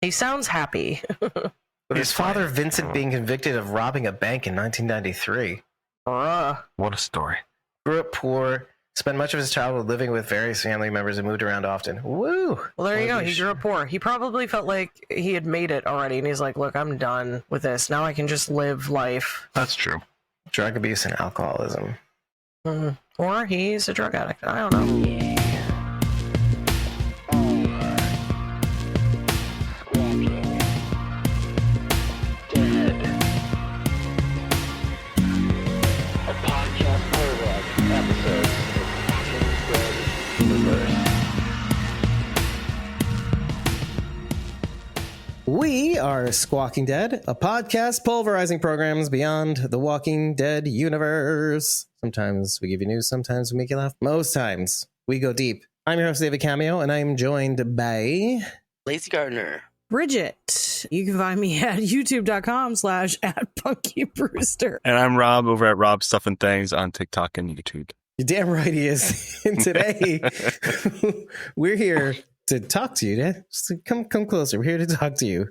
He sounds happy. With his father, Vincent, being convicted of robbing a bank in 1993. What a story. Grew up poor, spent much of his childhood living with various family members and moved around often. Woo! Well, there you go. He grew up poor. He probably felt like he had made it already, and he's like, look, I'm done with this. Now I can just live life. That's true. Drug abuse and alcoholism. Or he's a drug addict. I don't know. We are Squawking Dead, a podcast pulverizing programs beyond the Walking Dead universe. Sometimes we give you news, sometimes we make you laugh. Most times we go deep. I'm your host, David Cameo, and I'm joined by... Lacey Gardner. Bridget. You can find me at youtube.com/@punkybrewster. And I'm Rob over at Rob Stuff and Things on TikTok and YouTube. You're damn right he is. And today, we're here to talk to you. Just come closer. We're here to talk to you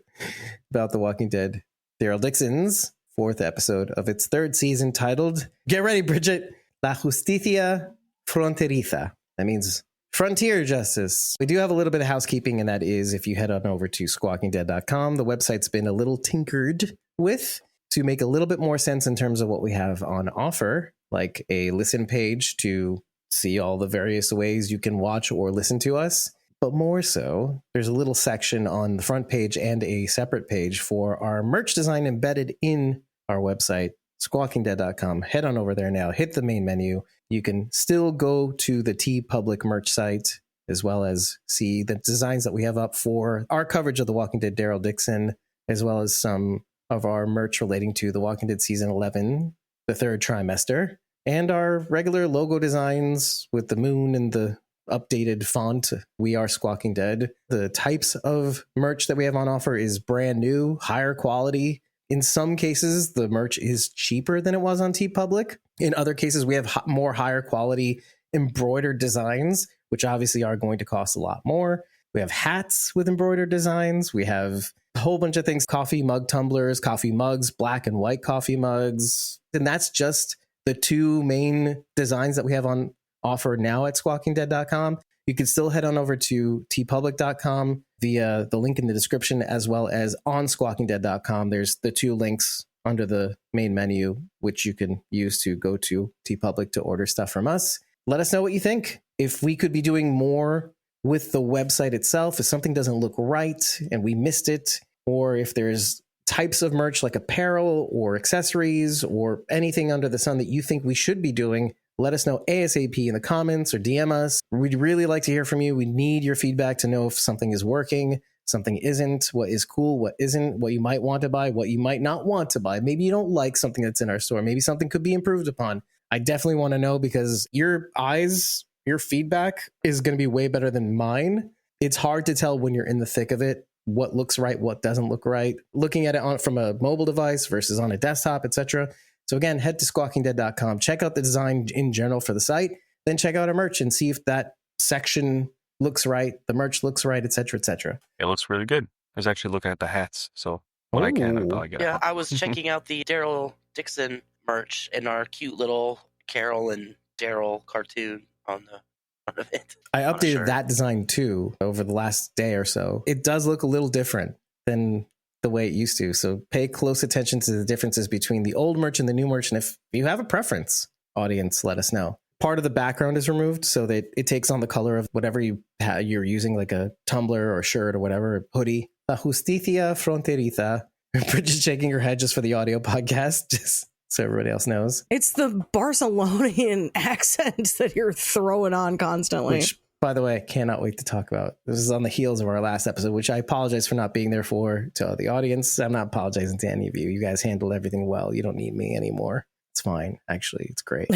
about The Walking Dead. Daryl Dixon's 4th episode of its 3rd season, titled, get ready, Bridget, La Justicia Fronteriza. That means frontier justice. We do have a little bit of housekeeping, and that is if you head on over to squawkingdead.com. The website's been a little tinkered with to make a little bit more sense in terms of what we have on offer, like a listen page to see all the various ways you can watch or listen to us. But more so, there's a little section on the front page and a separate page for our merch design embedded in our website, squawkingdead.com. Head on over there now, hit the main menu. You can still go to the TeePublic merch site, as well as see the designs that we have up for our coverage of The Walking Dead, Daryl Dixon, as well as some of our merch relating to The Walking Dead Season 11, the 3rd trimester, and our regular logo designs with the moon and the updated font. We are Squawking Dead. The types of merch that we have on offer is brand new, higher quality. In some cases, the merch is cheaper than it was on TeePublic. In other cases, we have more higher quality embroidered designs, which obviously are going to cost a lot more. We have hats with embroidered designs. We have a whole bunch of things, coffee mug tumblers, coffee mugs, black and white coffee mugs. And that's just the 2 main designs that we have on offer now at squawkingdead.com. You can still head on over to tpublic.com via the link in the description, as well as on squawkingdead.com. There's the 2 links under the main menu, which you can use to go to TeePublic to order stuff from us. Let us know what you think. If we could be doing more with the website itself, if something doesn't look right and we missed it, or if there's types of merch like apparel or accessories or anything under the sun that you think we should be doing, let us know ASAP in the comments or DM us. We'd really like to hear from you. We need your feedback to know if something is working, something isn't, what is cool, what isn't, what you might want to buy, what you might not want to buy. Maybe you don't like something that's in our store. Maybe something could be improved upon. I definitely want to know, because your eyes, your feedback is going to be way better than mine. It's hard to tell when you're in the thick of it, what looks right, what doesn't look right. Looking at it from a mobile device versus on a desktop, etc. So again, head to squawkingdead.com, check out the design in general for the site, then check out our merch and see if that section looks right, the merch looks right, etc., etc. It looks really good. I was actually looking at the hats, so when I can, I'll probably get it. Yeah, I was checking out the Daryl Dixon merch and our cute little Carol and Daryl cartoon on the front of it. I updated that design too over the last day or so. It does look a little different than the way it used to. So pay close attention to the differences between the old merch and the new merch. And if you have a preference, audience, let us know. Part of the background is removed so that it takes on the color of whatever you're using, like a tumbler or shirt or whatever, a hoodie. La Justicia Fronteriza. Bridget's shaking her head just for the audio podcast, just so everybody else knows. It's the Barcelonian accent that you're throwing on constantly. Which, by the way, I cannot wait to talk about. This is on the heels of our last episode, which I apologize for not being there for to the audience. I'm not apologizing to any of you. You guys handled everything well. You don't need me anymore. It's fine. Actually, it's great.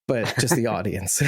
But just the audience.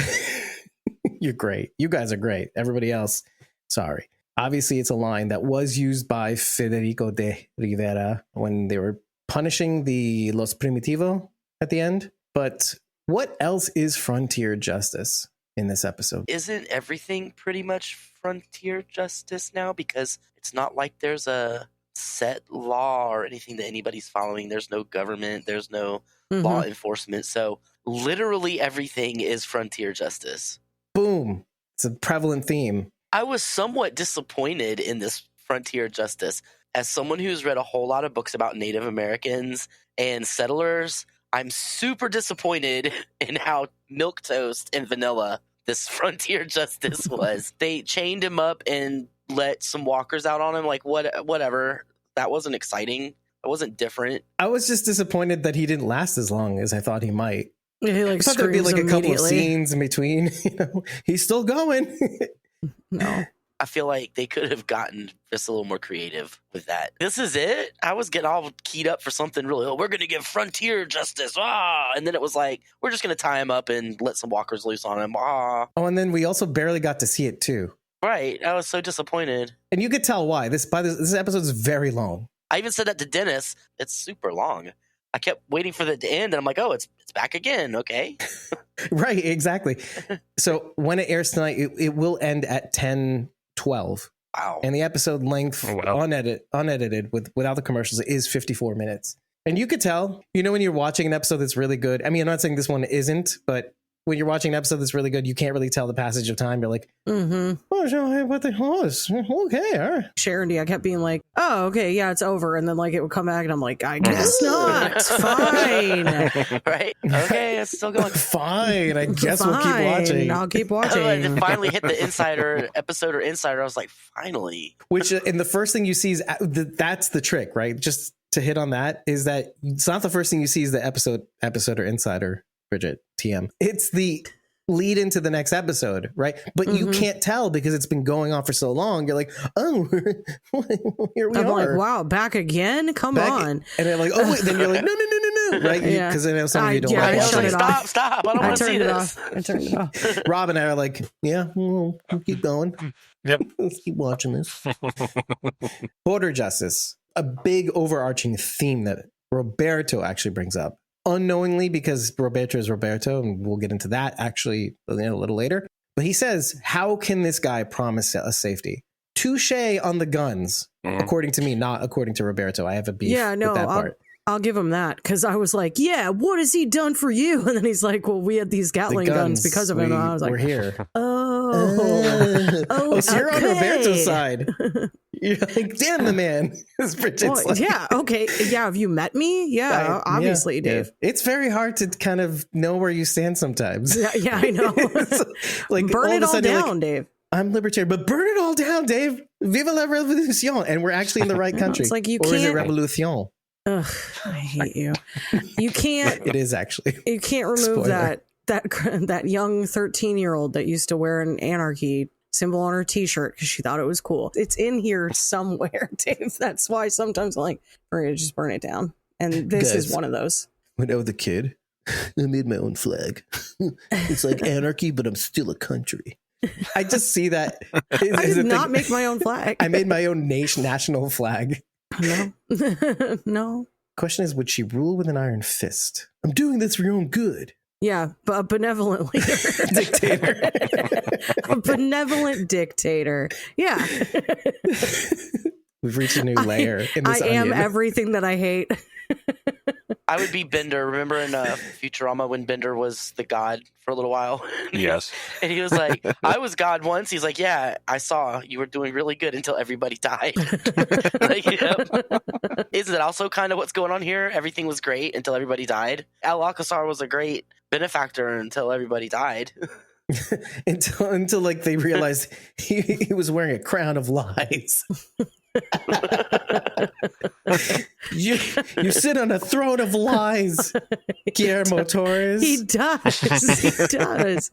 You're great. You guys are great. Everybody else, sorry. Obviously, it's a line that was used by Federico de Rivera when they were punishing the Los Primitivo at the end. But what else is frontier justice in this episode? Isn't everything pretty much frontier justice now, because it's not like there's a set law or anything that anybody's following. There's no government, there's no law enforcement. So literally everything is frontier justice. Boom. It's a prevalent theme. I was somewhat disappointed in this frontier justice. As someone who's read a whole lot of books about Native Americans and settlers, I'm super disappointed in how milquetoast and vanilla this frontier justice was. They chained him up and let some walkers out on him. Like, whatever. That wasn't exciting. That wasn't different. I was just disappointed that he didn't last as long as I thought he might. Yeah, he like I thought there'd be like a couple of immediately. scenes in between. He's still going. No. I feel like they could have gotten just a little more creative with that. This is it? I was getting all keyed up for something really, we're going to give frontier justice. And then it was like, we're just going to tie him up and let some walkers loose on him. Oh, and then we also barely got to see it too. Right. I was so disappointed. And you could tell why. This episode is very long. I even said that to Dennis. It's super long. I kept waiting for it to end, and I'm like, oh, it's back again. Okay. Right, exactly. So when it airs tonight, it will end at 10:12. Wow. And the episode length, unedited, without the commercials, is 54 minutes. And you could tell, when you're watching an episode that's really good. I mean, I'm not saying this one isn't, but when you're watching an episode that's really good, you can't really tell the passage of time. You're like, oh, what the hell is okay? All right. Sharon, I kept being like, oh, okay, yeah, it's over. And then like it would come back and I'm like, I guess not. Fine. Right? Okay, it's still going. Fine. I guess we'll keep watching. I'll keep And watching. it finally hit the Insider episode or Insider. I was like, finally. Which, and the first thing you see is that's the trick, right? Just to hit on that is that it's not the first thing you see is the episode or Insider. Bridget, TM. It's the lead into the next episode, right? But you can't tell because it's been going on for so long. You're like, oh, here we I'm are. like, wow, back again? Come on. And they're like, oh, wait. Then you're like, no, right? Yeah. Because I know some of you don't Yeah, like I watching. shut it off. Stop. I don't want to see this. I turned it off. Rob and I are like, yeah, we'll keep going. Yep. Let's keep watching this. Border justice, a big overarching theme that Roberto actually brings up. Unknowingly, because Roberto is Roberto, and we'll get into that actually a little later. But he says, how can this guy promise us safety? Touche on the guns, according to me, not according to Roberto. I have a beef with that part. I'll give him that, because I was like, yeah, what has he done for you? And then he's like, well, we had these Gatling guns because of him. And I was like, we're here. So you're on Roberto's side. You're like, damn, the man. Well, yeah, okay. Yeah, have you met me? Yeah, obviously, Dave. Yeah. It's very hard to kind of know where you stand sometimes. Yeah, I know. Like, burn all it of a all sudden, you're down, like, Dave. I'm libertarian, but burn it all down, Dave. Viva la revolution. And we're actually in the right country. It's like you or can't. is it revolution? Ugh, I hate you. You can't. It is actually. You can't remove Spoiler. that young 13-year-old that used to wear an anarchy symbol on her t-shirt because she thought it was cool. It's in here somewhere, Dave. That's why sometimes I'm like, all right, just burn it down. And this Guys, is one of those. When I was a kid, I made my own flag. It's like anarchy, but I'm still a country. I just see that. I did not make my own flag. I made my own national flag. No. No. Question is, would she rule with an iron fist? I'm doing this for your own good. Yeah, but a benevolent leader. Dictator. A benevolent dictator. Yeah. We've reached a new layer in this I am onion. everything that I hate. I would be Bender. Remember in Futurama when Bender was the god for a little while? Yes. And he was like, I was God once. He's like, yeah, I saw you were doing really good until everybody died. Like, yep. Isn't it also kind of what's going on here? Everything was great until everybody died. Al-Alcazar was a great benefactor until everybody died. until like they realized he was wearing a crown of lies. you sit on a throne of lies, Guillermo Torres. He does. He does.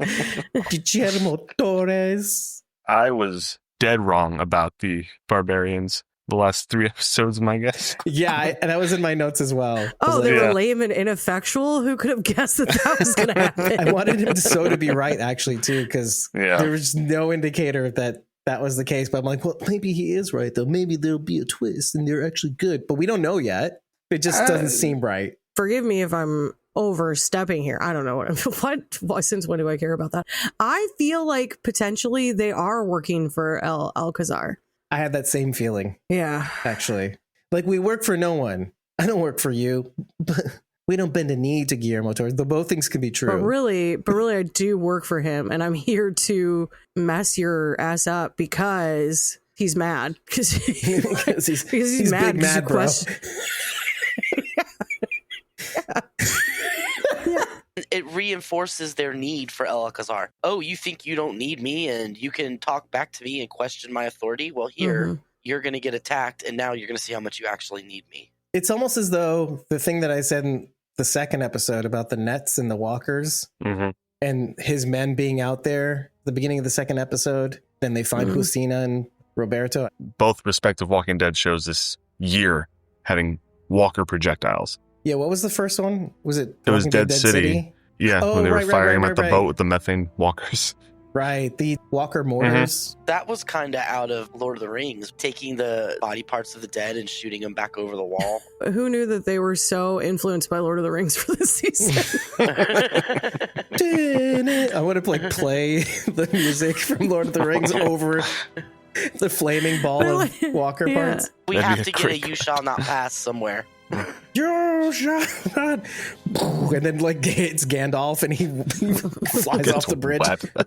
Guillermo Torres. I was dead wrong about the barbarians the last 3 episodes, my guess. Yeah, and that was in my notes as well. Oh, they Yeah. were lame and ineffectual? Who could have guessed that was going to happen? I wanted him to be right, actually, too, because there was no indicator that was the case. But I'm like, well, maybe he is right, though. Maybe there'll be a twist and they're actually good. But we don't know yet. It just doesn't seem right. Forgive me if I'm overstepping here. I don't know what since when do I care about that? I feel like potentially they are working for Alcazar. I had that same feeling, Yeah. actually. Like, we work for no one. I don't work for you, but we don't bend a knee to Guillermo Torres. Though both things can be true. But really, I do work for him, and I'm here to mess your ass up because he's mad. Because he's mad. Big mad, bro. It reinforces their need for El Alcazar. Oh, you think you don't need me and you can talk back to me and question my authority? Well, here, you're going to get attacked, and now you're going to see how much you actually need me. It's almost as though the thing that I said in the second episode about the nets and the walkers and his men being out there at the beginning of the second episode, then they find Justina and Roberto. Both respective Walking Dead shows this year having walker projectiles. Yeah, what was the first one? Was it? It was Dead City. Yeah, Oh, when they were right, firing right, him at the right. boat with the methane walkers. Right, the walker mortars. That was kind of out of Lord of the Rings, taking the body parts of the dead and shooting them back over the wall. Who knew that they were so influenced by Lord of the Rings for this season? I want to play the music from Lord of the Rings over the flaming ball of walker parts. We That'd be have to get a "You Shall Not Pass" somewhere. You shall not. And then it's Gandalf and he flies off the bridge.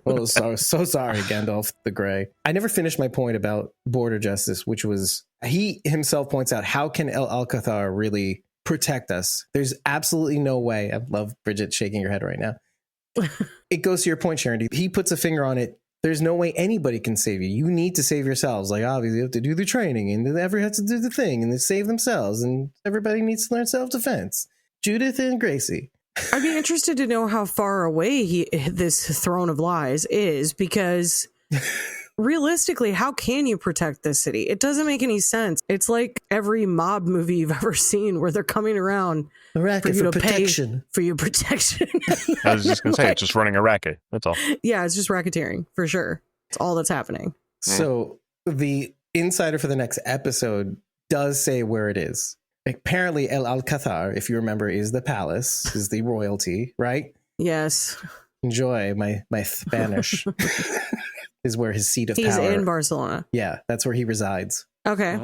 Oh, so sorry, Gandalf the Grey. I never finished my point about border justice, which was he himself points out, how can El Alcazar really protect us? There's absolutely no way. I love Bridget shaking her head right now. It goes to your point, Sharon. He puts a finger on it. There's no way anybody can save you. You need to save yourselves. Like, obviously, you have to do the training, and everyone has to do the thing, and they save themselves, and everybody needs to learn self-defense. Judith and Gracie. I'd be interested to know how far away this throne of lies is, because realistically, how can you protect this city? It doesn't make any sense. It's like every mob movie you've ever seen where they're coming around A racket for you for to protection. pay for your protection. I was just going to say, it's just running a racket. That's all. Yeah, it's just racketeering for sure. It's all that's happening. So the insider for the next episode does say where it is. Apparently, El Alcazar, if you remember, is the palace, is the royalty, right? Yes. Enjoy my Spanish. Is where his seat of He's power. in Barcelona. Yeah, that's where he resides. Okay.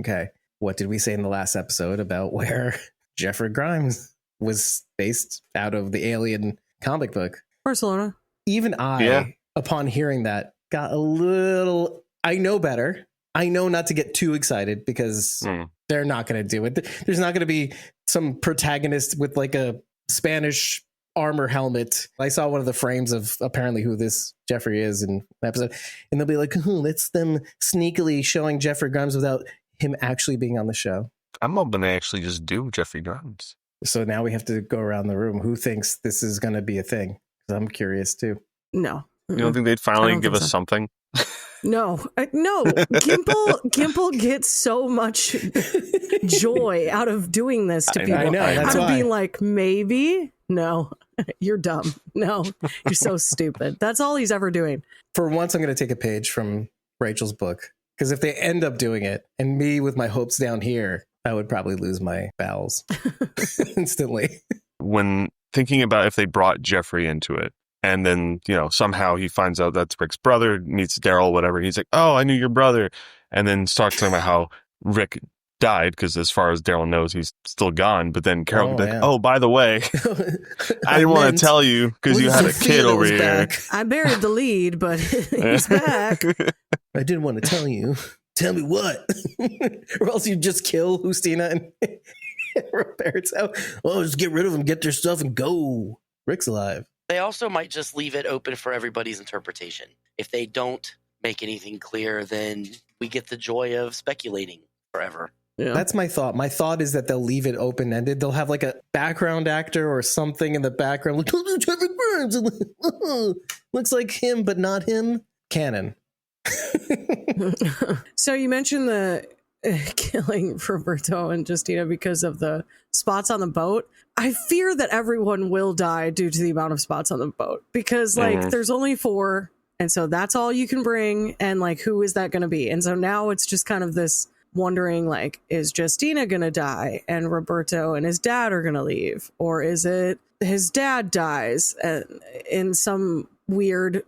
Okay. What did we say in the last episode about where Jeffrey Grimes was based out of the Alien comic book? Barcelona. Even I, upon hearing that, got a little... I know better. I know not to get too excited because they're not going to do it. There's not going to be some protagonist with like a Spanish armor helmet. I saw one of the frames of apparently who this Jeffrey is in the episode, and they'll be like, that's them sneakily showing Jeffrey Grimes without him actually being on the show. I'm hoping they actually just do Jeffrey Grimes. So now we have to go around the room. Who thinks this is going to be a thing? 'Cause I'm curious too. No. You don't think they'd finally give us something? No. No. Gimple gets so much joy out of doing this to people. I know, that's out of why. being like, maybe? No. You're dumb. No. You're so stupid. That's all he's ever doing. For once, I'm going to take a page from Rachel's book, because if they end up doing it and me with my hopes down here, I would probably lose my bowels instantly. When thinking about if they brought Jeffrey into it, and then, somehow he finds out that's Rick's brother, meets Daryl, whatever. He's like, oh, I knew your brother. And then starts talking about how Rick died, because as far as Daryl knows, he's still gone. But then Carol would be like, oh, by the way, I didn't want to tell you because you had a kid over here. Back. I buried the lead, but he's back. I didn't want to tell you. Tell me what? Or else you just kill Justina and Roberto. Oh, just get rid of them, get their stuff, and go. Rick's alive. They also might just leave it open for everybody's interpretation. If they don't make anything clear, then we get the joy of speculating forever. Yeah. That's my thought. My thought is that they'll leave it open-ended. They'll have like a background actor or something in the background. Like, oh, Jeffrey Burns. Looks like him, but not him. Canon. So you mentioned the killing Roberto and Justina because of the spots on the boat. I fear that everyone will die due to the amount of spots on the boat, because there's only 4, and so that's all you can bring, and who is that going to be? And so now it's just kind of this wondering, like, is Justina gonna die and Roberto and his dad are gonna leave, or is it his dad dies in some weird,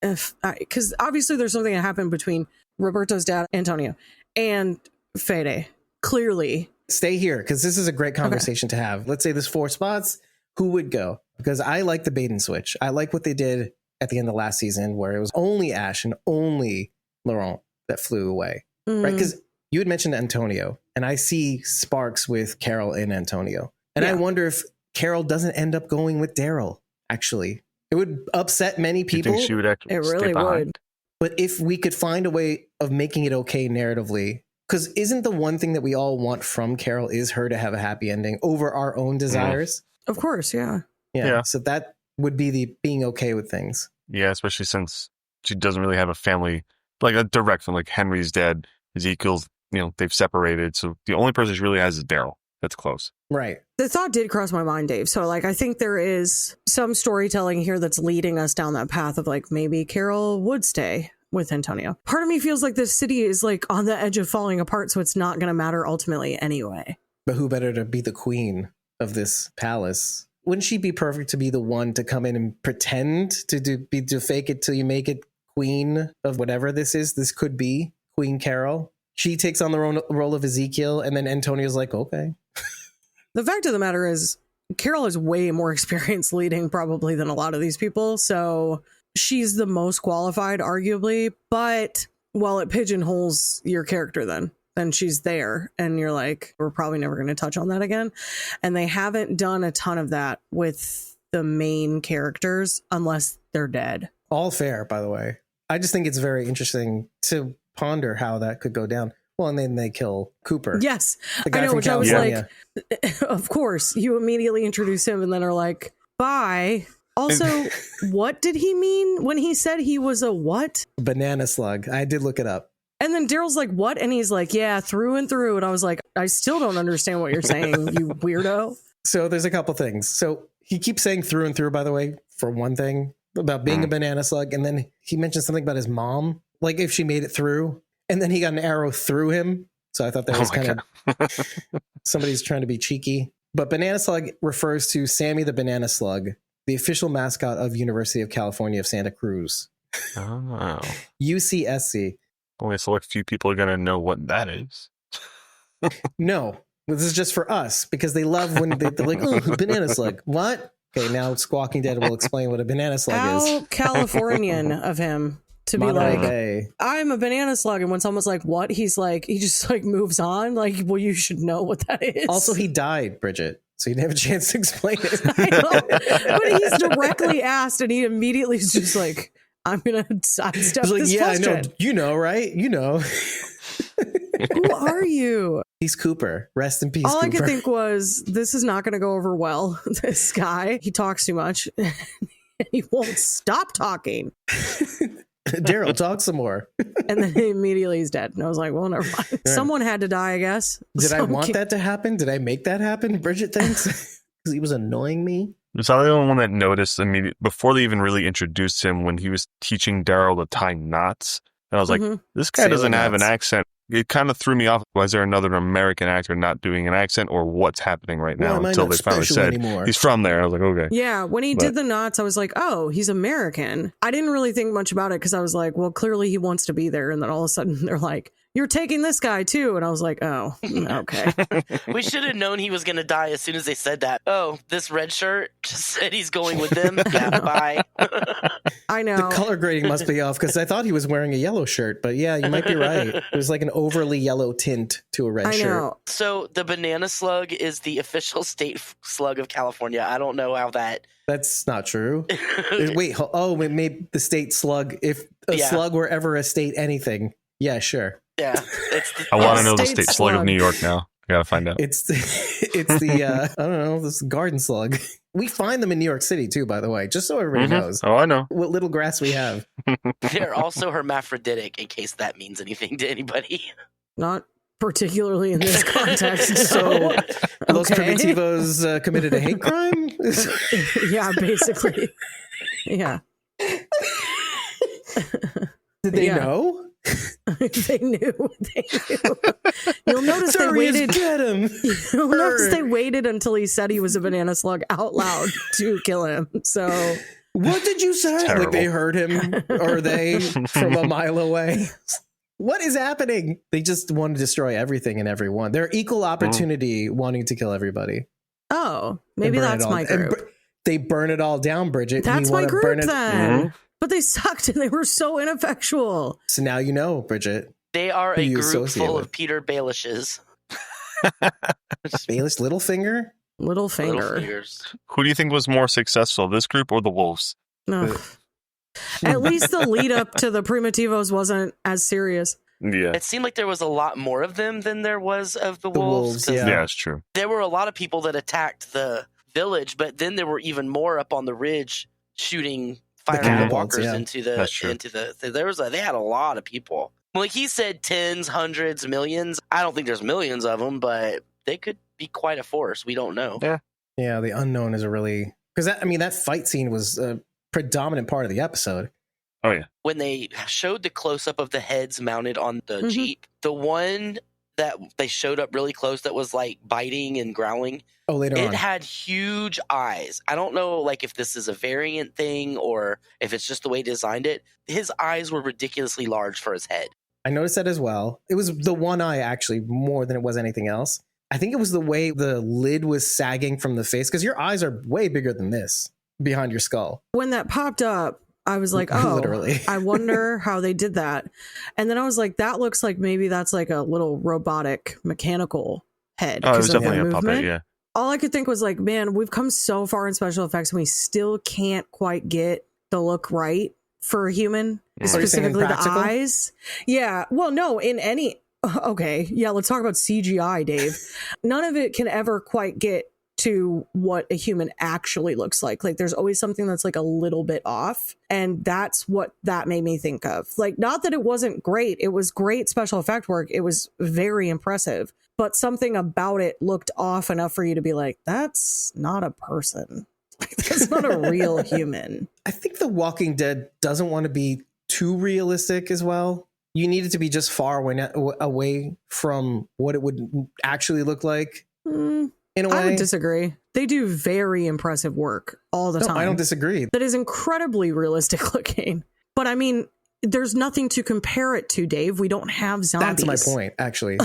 because obviously there's something that happened between Roberto's dad, Antonio, and Fede. Clearly, stay here because this is a great conversation to have. Let's say there's 4 spots. Who would go? Because I like the bait and switch. I like what they did at the end of last season, where it was only Ash and only Laurent that flew away, right? Because you had mentioned Antonio, and I see sparks with Carol and Antonio, and I wonder if Carol doesn't end up going with Daryl. Actually, it would upset many people. You think she would actually it stay really behind? would. But if we could find a way of making it okay narratively, because isn't the one thing that we all want from Carol is her to have a happy ending over our own desires? Of course, yeah. Yeah. So that would be the being okay with things. Yeah, especially since she doesn't really have a family, like a direct family. Like Henry's dead, Ezekiel's, they've separated. So the only person she really has is Daryl. That's close. Right. The thought did cross my mind, Dave. So, like, I think there is some storytelling here that's leading us down that path of, like, maybe Carol would stay with Antonio. Part of me feels like this city is, like, on the edge of falling apart, so it's not going to matter ultimately anyway. But who better to be the queen of this palace? Wouldn't she be perfect to be the one to come in and pretend to fake it till you make it queen of whatever this is? This could be Queen Carol. She takes on the role of Ezekiel, and then Antonio's like, okay. The fact of the matter is, Carol has way more experience leading probably than a lot of these people, so she's the most qualified, arguably. But while it pigeonholes your character, then she's there, and you're like, we're probably never going to touch on that again. And they haven't done a ton of that with the main characters unless they're dead. All fair, by the way. I just think it's very interesting to ponder how that could go down. Well, and then they kill Cooper. Yes, the guy I know, from which I was California. like, of course, you immediately introduce him and then are like, bye. Also, what did he mean when he said he was a what? Banana slug. I did look it up. And then Daryl's like, what? And he's like, yeah, through and through. And I was like, I still don't understand what you're saying, you weirdo. So there's a couple things. So he keeps saying through and through, by the way, for one thing, about being a banana slug. And then he mentioned something about his mom, like if she made it through. And then he got an arrow through him. So I thought that was kind of somebody's trying to be cheeky. But banana slug refers to Sammy the banana slug, the official mascot of University of California of Santa Cruz. Oh. UCSC. Only a select few people are going to know what that is. No, this is just for us because they love when they're like, oh, banana slug. What? Okay, now Squawking Dead will explain what a banana slug How is. Californian of him to be Monterey like, Bay. I'm a banana slug. And when someone's like, what? He's like, he just like moves on. Like, well, you should know what that is. Also, he died, Bridget. So you didn't have a chance to explain it. I know, but he's directly asked and he immediately is just like, I'm going to sidestep He's like, this yeah, question. I know. You know, right? You know. Who are you? He's Cooper. Rest in peace, All Cooper. I could think was, this is not going to go over well. This guy, he talks too much. He won't stop talking. Daryl, talk some more. And then immediately he's dead. And I was like, well, never mind. Right. Someone had to die, I guess. Did I want that to happen? Did I make that happen? Bridget thinks because he was annoying me. Was I the only one that noticed immediately before they even really introduced him when he was teaching Daryl to tie knots? And I was like, this guy Sailor doesn't have an knots. accent. It kind of threw me off. Was there another American actor not doing an accent or what's happening right now Why am I until not they finally special said anymore? he's from there? I was like, okay. Yeah, when he did the knots, I was like, oh, he's American. I didn't really think much about it because I was like, well, clearly he wants to be there. And then all of a sudden they're like, you're taking this guy too. And I was like, oh, okay. We should have known he was going to die as soon as they said that. Oh, this red shirt just said he's going with them. Yeah, bye. I know. The color grading must be off because I thought he was wearing a yellow shirt. But yeah, you might be right. It was like an overly yellow tint to a red I shirt. know. So the banana slug is the official state slug of California. I don't know how that... That's not true. Wait, it made the state slug. If a Yeah. slug were ever a state anything, yeah, sure. Yeah. It's the, I want to know the State state slug of slug. New York now. I got to find out. It's the I don't know, this garden slug. We find them in New York City too, by the way, just so everybody knows Oh, I know. what little grass we have. They're also hermaphroditic, in case that means anything to anybody. Not particularly in this context. So Los Okay. Primitivos committed a hate crime? Yeah, basically. Yeah. Did they Yeah. know? They knew. You'll notice they waited. Get him. You'll notice they waited until he said he was a banana slug out loud to kill him. So What did you say? Terrible. Like they heard him, or they from a mile away. What is happening? They just want to destroy everything and everyone. They're equal opportunity wanting to kill everybody. oh, maybe And burn that's it all- my and group. They burn it all down, Bridget. That's We my wanna group burn it- then. But they sucked and they were so ineffectual. So now you know, Bridget. They are Who a you group associate full with. of Peter Baelishes. Baelish Littlefinger? Little finger. Little fingers. Who do you think was more successful, this group or the wolves? No. At least the lead up to the Primitivos wasn't as serious. Yeah. It seemed like there was a lot more of them than there was of the The wolves. wolves, 'cause yeah. Yeah, it's true. There were a lot of people that attacked the village, but then there were even more up on the ridge shooting, firing the cannibals, walkers yeah. into That's true. they had a lot of people. Like he said, tens, hundreds, millions. I don't think there's millions of them, but they could be quite a force. We don't know. Yeah. Yeah, the unknown is a really... Because, that fight scene was a predominant part of the episode. Oh, yeah. When they showed the close up of the heads mounted on the Mhm. Jeep, the one that they showed up really close that was like biting and growling, Oh, later it on. had huge eyes. I don't know like if this is a variant thing or if it's just the way he designed it. His eyes were ridiculously large for his head. I noticed that as well. It was the one eye, actually, more than it was anything else. I think it was the way the lid was sagging from the face, because your eyes are way bigger than this behind your skull. When that popped up, I was like, oh, Literally. I wonder how they did that. And then I was like, that looks like maybe that's like a little robotic mechanical head. Oh, it was 'cause of the definitely a puppet, movement. yeah. All I could think was like, man, we've come so far in special effects and we still can't quite get the look right for a human, Are you saying specifically the practical? eyes. Yeah. Well, no, in any. Okay. Yeah. Let's talk about CGI, Dave. None of it can ever quite get to what a human actually looks like. Like there's always something that's like a little bit off. And that's what that made me think of. Like, not that it wasn't great. It was great special effect work. It was very impressive. But something about it looked off enough for you to be like, that's not a person. That's not a real human. I think The Walking Dead doesn't want to be too realistic as well. You need it to be just far away from what it would actually look like in a way. I would disagree. They do very impressive work all the No, time. I don't disagree. That is incredibly realistic looking. But I mean, there's nothing to compare it to, Dave. We don't have zombies. That's my point, actually.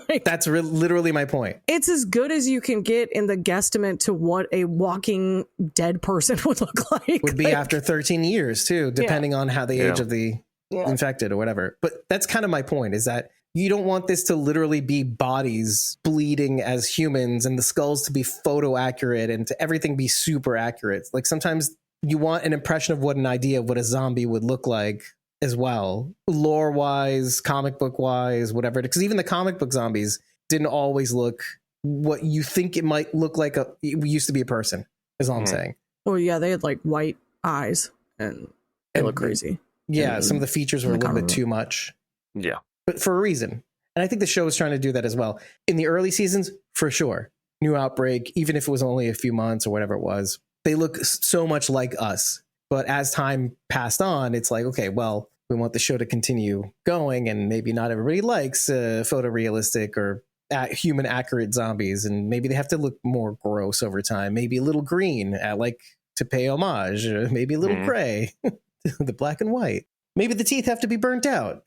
Like, That's literally my point. it's as good as you can get in the guesstimate to what a walking dead person would look like. Would be Like, after 13 years, too, depending on how the age Yeah. of the Yeah. infected or whatever. But that's kind of my point, is that you don't want this to literally be bodies bleeding as humans and the skulls to be photo accurate and to everything be super accurate. Like sometimes you want an impression of what an idea of what a zombie would look like as well, lore wise, comic book wise, whatever. Because even the comic book zombies didn't always look what you think it might look like. It used to be a person, is all I'm saying. Well, yeah, they had like white eyes and they And- look crazy. Yeah, in- some of the features were a in the little bit comic too much, Yeah. but for a reason. And I think the show is trying to do that as well. In the early seasons, for sure. New Outbreak, even if it was only a few months or whatever it was, they look so much like us. But as time passed on, it's like, okay, well, we want the show to continue going, and maybe not everybody likes photorealistic or human accurate zombies, and maybe they have to look more gross over time, maybe a little green, like to pay homage, maybe a little gray, the black and white. Maybe the teeth have to be burnt out.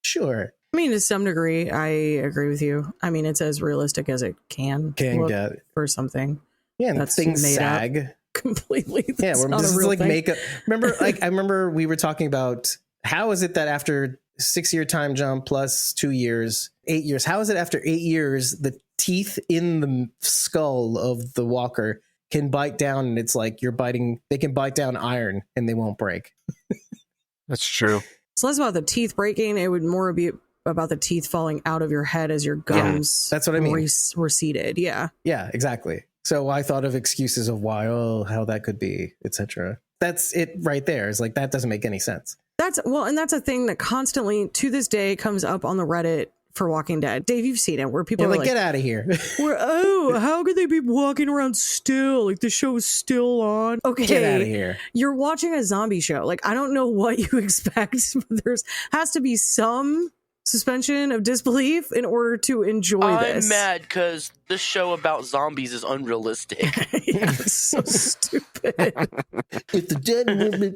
Sure. I mean, to some degree, I agree with you. I mean, it's as realistic as it can look get. for something Yeah, and That's things made up. sag. completely. Yeah, That's not this a is real like thing. makeup. Remember, like I remember we were talking about how is it that after 6-year time jump plus 2 years, 8 years, how is it after 8 years the teeth in the skull of the walker can bite down, and it's like you're biting, they can bite down iron and they won't break. That's true. It's less about the teeth breaking. It would more be about the teeth falling out of your head as your gums. that's what I mean. Receded. Yeah. Yeah, exactly. So I thought of excuses of why, how that could be, etc. That's it right there. It's like, that doesn't make any sense. And that's a thing that constantly to this day comes up on the Reddit for Walking Dead. Dave, you've seen it, where people You're are like, get out of here. how could they be walking around still? Like, the show is still on. Okay. Get out of here. You're watching a zombie show. Like, I don't know what you expect, but there's has to be some suspension of disbelief in order to enjoy this. I'm mad because this show about zombies is unrealistic. Yeah, it's so stupid. If the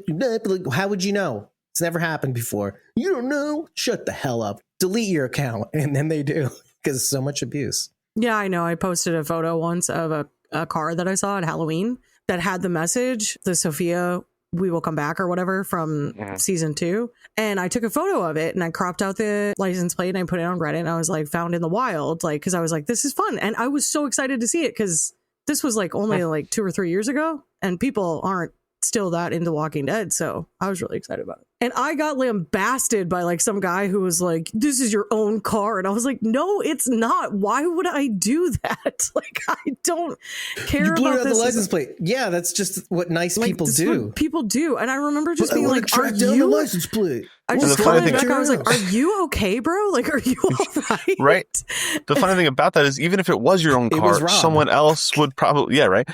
dead, like, how would you know? It's never happened before. You don't know? Shut the hell up. Delete your account. And then they do, because so much abuse. Yeah, I know. I posted a photo once of a car that I saw at Halloween that had the message, the Sophia, we will come back or whatever from season 2. And I took a photo of it and I cropped out the license plate and I put it on Reddit and I was like, found in the wild, like, because I was like, this is fun. And I was so excited to see it because this was like only like 2 or 3 years ago and people aren't still that into Walking Dead. So I was really excited about it. And I got lambasted by like some guy who was like, this is your own car. And I was like, no, it's not. Why would I do that? Like, I don't care You blew about out the this. license plate. Yeah, that's just what nice Like, people this is do. what people do. And I remember just I being wanna like, track are down the you... license plate. I Well, just the funny called him thing- back. I was like, are you okay, bro? Like, are you all right? Right. The funny thing about that is, even if it was your own It was car, Rob. someone else would probably, right?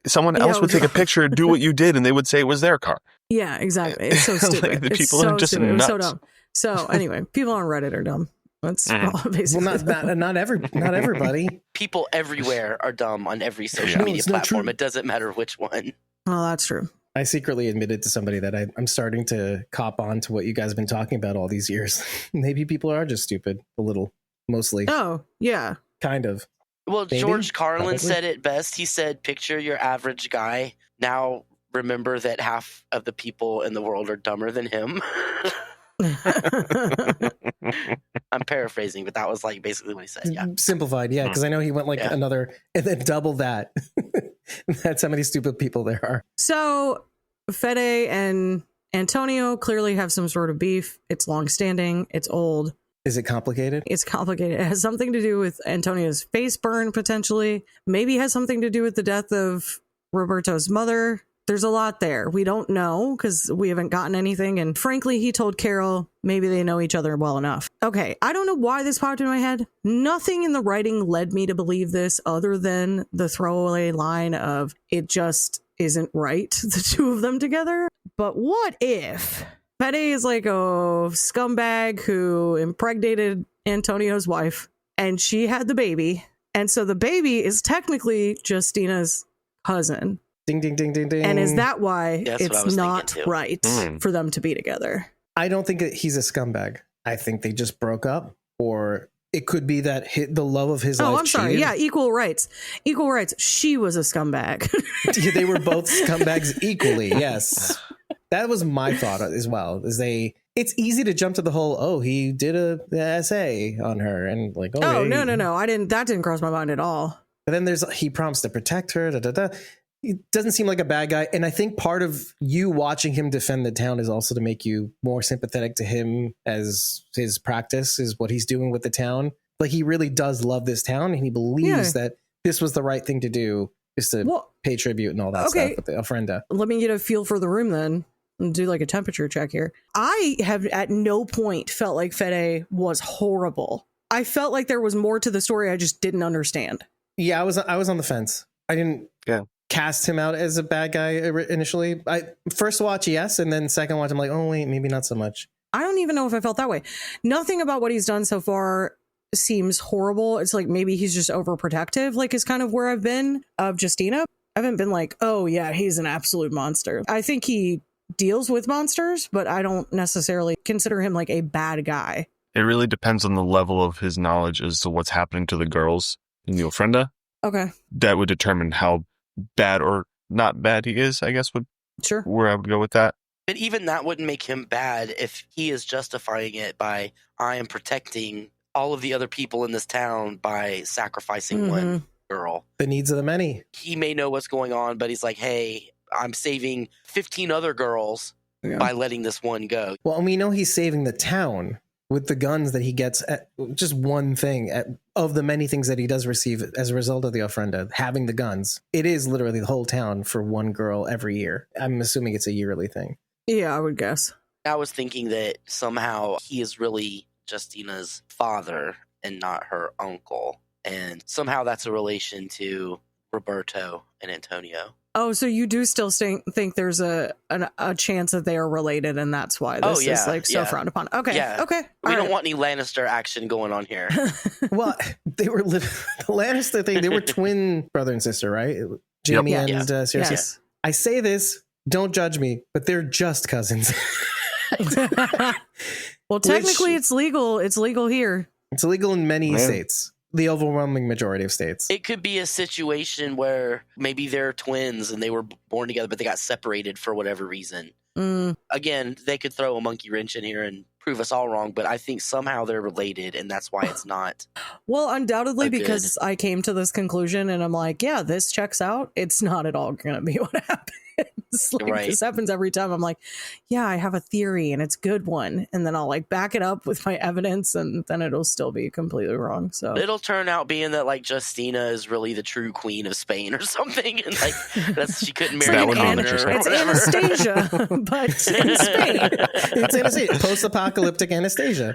Someone Yeah, else it would was take a picture, do what you did, and they would say it was their car. Yeah, exactly. It's so stupid. Like, the It's people so are just stupid. It was so nuts. dumb. So anyway, people on Reddit are dumb. That's basically. Well, not everybody. People everywhere are dumb on every social No, media it's not platform. true. It doesn't matter which one. Oh, that's true. I secretly admitted to somebody that I'm starting to cop on to what you guys have been talking about all these years. Maybe people are just stupid, a little, mostly, Oh, yeah. kind of. Well, Maybe. George Carlin Probably. said it best. He said, picture your average guy. Now remember that half of the people in the world are dumber than him. I'm paraphrasing, but that was like basically what he said. Yeah. Simplified, yeah, because I know he went like another, and then double that. That's how many stupid people there are. So Fede and Antonio clearly have some sort of beef. It's long-standing. It's old. Is it complicated? It's complicated. It has something to do with Antonio's face burn, potentially. Maybe it has something to do with the death of Roberto's mother. There's a lot there. We don't know because we haven't gotten anything. And frankly, he told Carol maybe they know each other well enough. Okay, I don't know why this popped in my head. Nothing in the writing led me to believe this other than the throwaway line of it just isn't right, the two of them together. But what if Fede is like a scumbag who impregnated Antonio's wife and she had the baby. And so the baby is technically Justina's cousin. Ding, ding, ding, ding, ding. And is that why That's what I it's was not thinking, too. right for them to be together? I don't think that he's a scumbag. I think they just broke up, or it could be that the love of his life. Oh, I'm sorry. cheated. Yeah, equal rights. Equal rights. She was a scumbag. Yeah, they were both scumbags equally. Yes, that was my thought as well. It's easy to jump to the whole, oh, he did a essay on her, and like, Oh, hey. no. That didn't cross my mind at all. But then he promised to protect her. Da, da, da. He doesn't seem like a bad guy, and I think part of you watching him defend the town is also to make you more sympathetic to him as his practice is what he's doing with the town. Like, he really does love this town, and he believes that this was the right thing to do, is to pay tribute and all that stuff with the ofrenda. Let me get a feel for the room then and do like a temperature check here. I have at no point felt like Fede was horrible. I felt like there was more to the story I just didn't understand. Yeah, I was on the fence. I didn't cast him out as a bad guy initially. First watch, yes, and then second watch, I'm like, oh wait, maybe not so much. I don't even know if I felt that way. Nothing about what he's done so far seems horrible. It's like maybe he's just overprotective, like is kind of where I've been of Justina. I haven't been like, oh yeah, he's an absolute monster. I think he deals with monsters, but I don't necessarily consider him like a bad guy. It really depends on the level of his knowledge as to what's happening to the girls in the ofrenda. Okay. That would determine how bad or not bad he is, I guess, Sure. where I would go with that. But even that wouldn't make him bad if he is justifying it by, I am protecting all of the other people in this town by sacrificing one girl. The needs of the many. He may know what's going on, but he's like, hey, I'm saving 15 other girls by letting this one go. Well, and we know he's saving the town with the guns that he gets at just one thing of the many things that he does receive as a result of the ofrenda, having the guns. It is literally the whole town for one girl every year. I'm assuming it's a yearly thing. Yeah, I would guess. I was thinking that somehow he is really Justina's father and not her uncle. And somehow that's a relation to Roberto and Antonio. Oh, so you do still think there's a chance that they are related, and that's why this is like so frowned upon. Okay, Yeah. okay. We don't want any Lannister action going on here. Well, they were the Lannister thing. They were twin brother and sister, right? Jamie Yep. and Cersei. Yes. I say this, don't judge me, but they're just cousins. Well, technically, it's legal. It's legal here. It's illegal in many states. The overwhelming majority of states. It could be a situation where maybe they're twins and they were born together, but they got separated for whatever reason. Again, they could throw a monkey wrench in here and prove us all wrong, but I think somehow they're related, and that's why it's not. Well, undoubtedly, because I came to this conclusion, and I'm like, yeah, this checks out. It's not at all going to be what happens. Like, this happens every time. I'm like, yeah, I have a theory, and it's a good one, and then I'll like back it up with my evidence, and then it'll still be completely wrong. So it'll turn out being that like Justina is really the true queen of Spain or something, and like she couldn't marry That would be Anna interesting. or it's whatever. Anastasia, but in Spain. It's Anastasia. Post-apocalyptic Anastasia.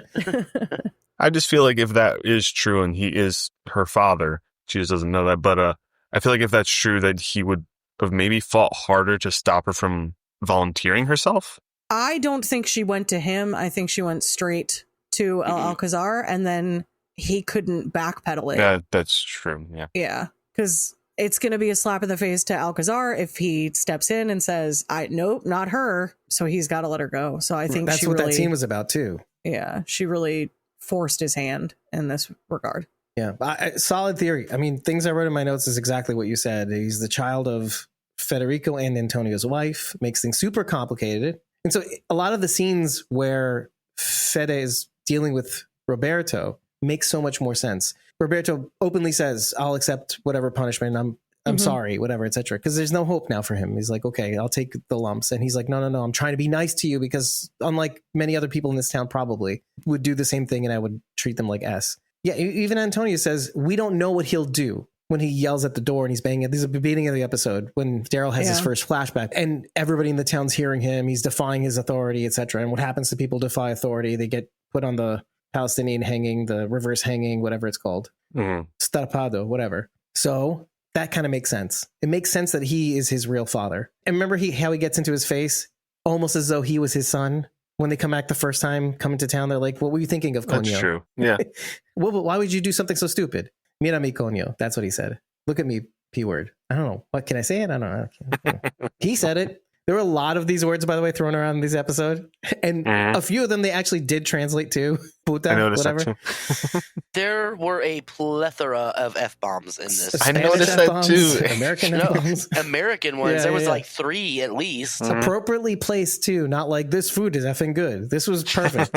I just feel like if that is true and he is her father, she just doesn't know that. But I feel like if that's true, that he would have maybe fought harder to stop her from volunteering herself. I don't think she went to him. I think she went straight to Alcazar, and then he couldn't backpedal it. Yeah, that's true. Yeah. Yeah, because it's going to be a slap in the face to Alcazar if he steps in and says, "Nope, not her." So he's got to let her go. So I think that's what that scene was about too. Yeah, she really forced his hand in this regard. Yeah, solid theory. I mean, things I wrote in my notes is exactly what you said. He's the child of Federico and Antonio's wife, makes things super complicated. And so a lot of the scenes where Fede is dealing with Roberto makes so much more sense. Roberto openly says, I'll accept whatever punishment. I'm sorry, whatever, etc. Because there's no hope now for him. He's like, okay, I'll take the lumps. And he's like, no, I'm trying to be nice to you because unlike many other people in this town probably would do the same thing and I would treat them like S. Yeah, even Antonio says, we don't know what he'll do when he yells at the door and he's banging it. This is the beginning of the episode when Daryl has his first flashback and everybody in the town's hearing him. He's defying his authority, etc. And what happens to people defy authority? They get put on the Palestinian hanging, the reverse hanging, whatever it's called. Starpado, whatever. So that kind of makes sense. It makes sense that he is his real father. And remember how he gets into his face almost as though he was his son. When they come back the first time coming to town, they're like, what were you thinking of, Coño? That's true. Yeah. Well, why would you do something so stupid? Mira mi coño. That's what he said. Look at me, P word. I don't know. What can I say it? I don't know. He said it. There were a lot of these words, by the way, thrown around in this episode. And a few of them they actually did translate to. Puta, I noticed whatever. that too. There were a plethora of F-bombs in this. I noticed that F-bombs, too. American No, F-bombs. American ones. Yeah, there was yeah. like 3 at least. Appropriately placed too. Not like this food is effing good. This was perfect.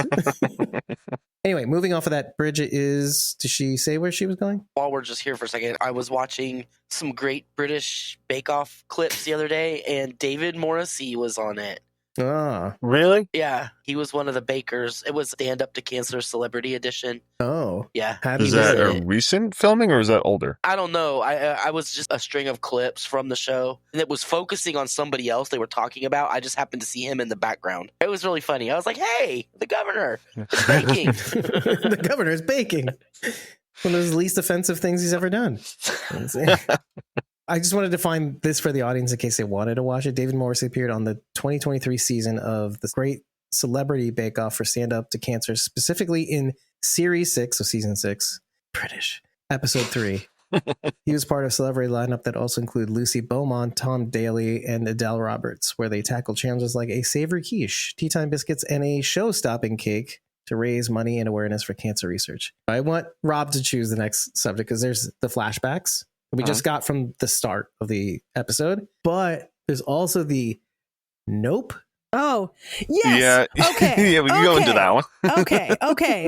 Anyway, moving off of that, Bridget did she say where she was going? While we're just here for a second, I was watching some Great British Bake Off clips the other day, and David Morrissey was on it. Ah. Really? Yeah, he was one of the bakers. It was Stand Up to Cancer Celebrity Edition. Oh. Yeah. How he Is does was that in a it. recent filming or is that older? I don't know. I was just a string of clips from the show, and it was focusing on somebody else they were talking about. I just happened to see him in the background. It was really funny. I was like, hey, the governor is baking. The governor is baking. One of his least offensive things he's ever done. I just wanted to find this for the audience in case they wanted to watch it. David Morrissey appeared on the 2023 season of the Great Celebrity Bake Off for Stand Up to Cancer, specifically in Series 6, so Season 6, British, Episode 3. He was part of a celebrity lineup that also include Lucy Beaumont, Tom Daly, and Adele Roberts, where they tackled challenges like a savory quiche, tea time biscuits, and a show-stopping cake to raise money and awareness for cancer research. I want Rob to choose the next subject because there's the flashbacks we just got from the start of the episode, but there's also the nope. Oh, yes. Yeah. Okay. Yeah, we can go into that one. Okay. Okay.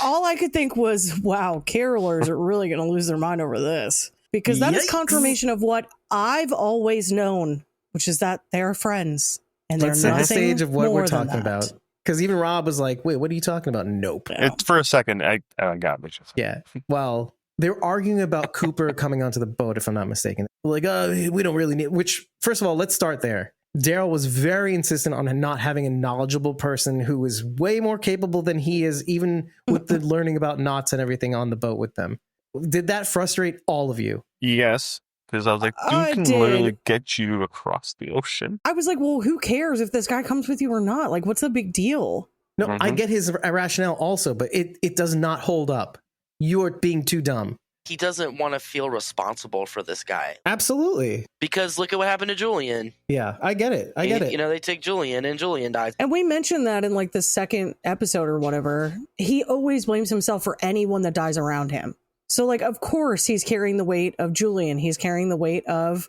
All I could think was, wow, carolers are really going to lose their mind over this. Because that is Yikes. confirmation of what I've always known, which is that they're friends. And they're Let's set the nothing stage of what more we're than talking that. about. Because even Rob was like, wait, what are you talking about? Nope. Yeah. It's for a second. I got it. Yeah. Well, they're arguing about Cooper coming onto the boat, if I'm not mistaken. Like, we don't really need, which, first of all, let's start there. Daryl was very insistent on not having a knowledgeable person who was way more capable than he is, even with the learning about knots and everything on the boat with them. Did that frustrate all of you? Yes. Because I was like, I dude can did. literally get you across the ocean. I was like, well, who cares if this guy comes with you or not? Like, what's the big deal? No, I get his rationale also, but it does not hold up. You're being too dumb. He doesn't want to feel responsible for this guy. Absolutely. Because look at what happened to Julian. Yeah, I get it. I get it. You know, they take Julian and Julian dies. And we mentioned that in like the second episode or whatever. He always blames himself for anyone that dies around him. So, like, of course, he's carrying the weight of Julian. He's carrying the weight of,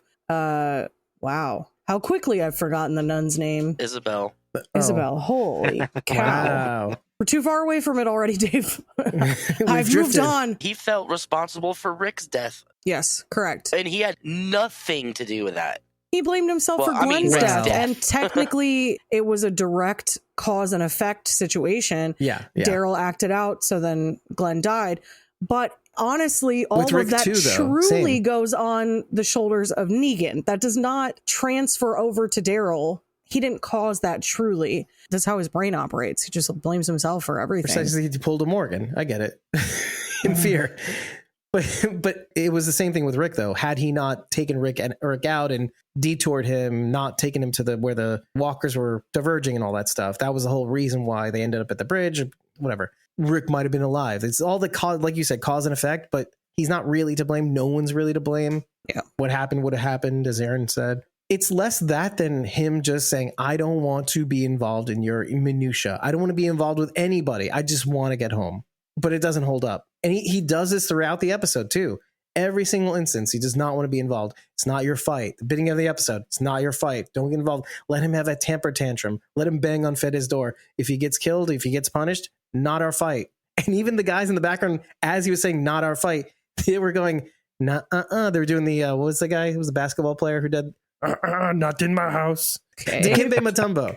wow. How quickly I've forgotten the nun's name. Isabel. Isabel. Holy cow. Wow. We're too far away from it already, Dave. I've drifted. moved on. He felt responsible for Rick's death. Yes, correct. And he had nothing to do with that. He blamed himself Well, for I mean, Glenn's Rick's death. death. And technically, it was a direct cause and effect situation. Yeah. Daryl acted out, so then Glenn died. But honestly, all With Rick of that too, though. truly Same. goes on the shoulders of Negan. That does not transfer over to Daryl. He didn't cause that truly. That's how his brain operates. He just blames himself for everything. Precisely, he pulled a Morgan. I get it. In fear. But it was the same thing with Rick, though. Had he not taken Rick out and detoured him, not taken him to where the walkers were diverging and all that stuff, that was the whole reason why they ended up at the bridge, whatever. Rick might have been alive. It's all the cause, like you said, cause and effect, but he's not really to blame. No one's really to blame. Yeah. What happened would have happened, as Aaron said. It's less that than him just saying, I don't want to be involved in your minutia. I don't want to be involved with anybody. I just want to get home. But it doesn't hold up. And he does this throughout the episode, too. Every single instance, he does not want to be involved. It's not your fight. The beginning of the episode, it's not your fight. Don't get involved. Let him have a temper tantrum. Let him bang on Fed's door. If he gets killed, if he gets punished, not our fight. And even the guys in the background, as he was saying, not our fight, they were going, nah, They were doing the, what was the guy? Who was the basketball player who did, not in my house. Okay. Dikembe Mutombo.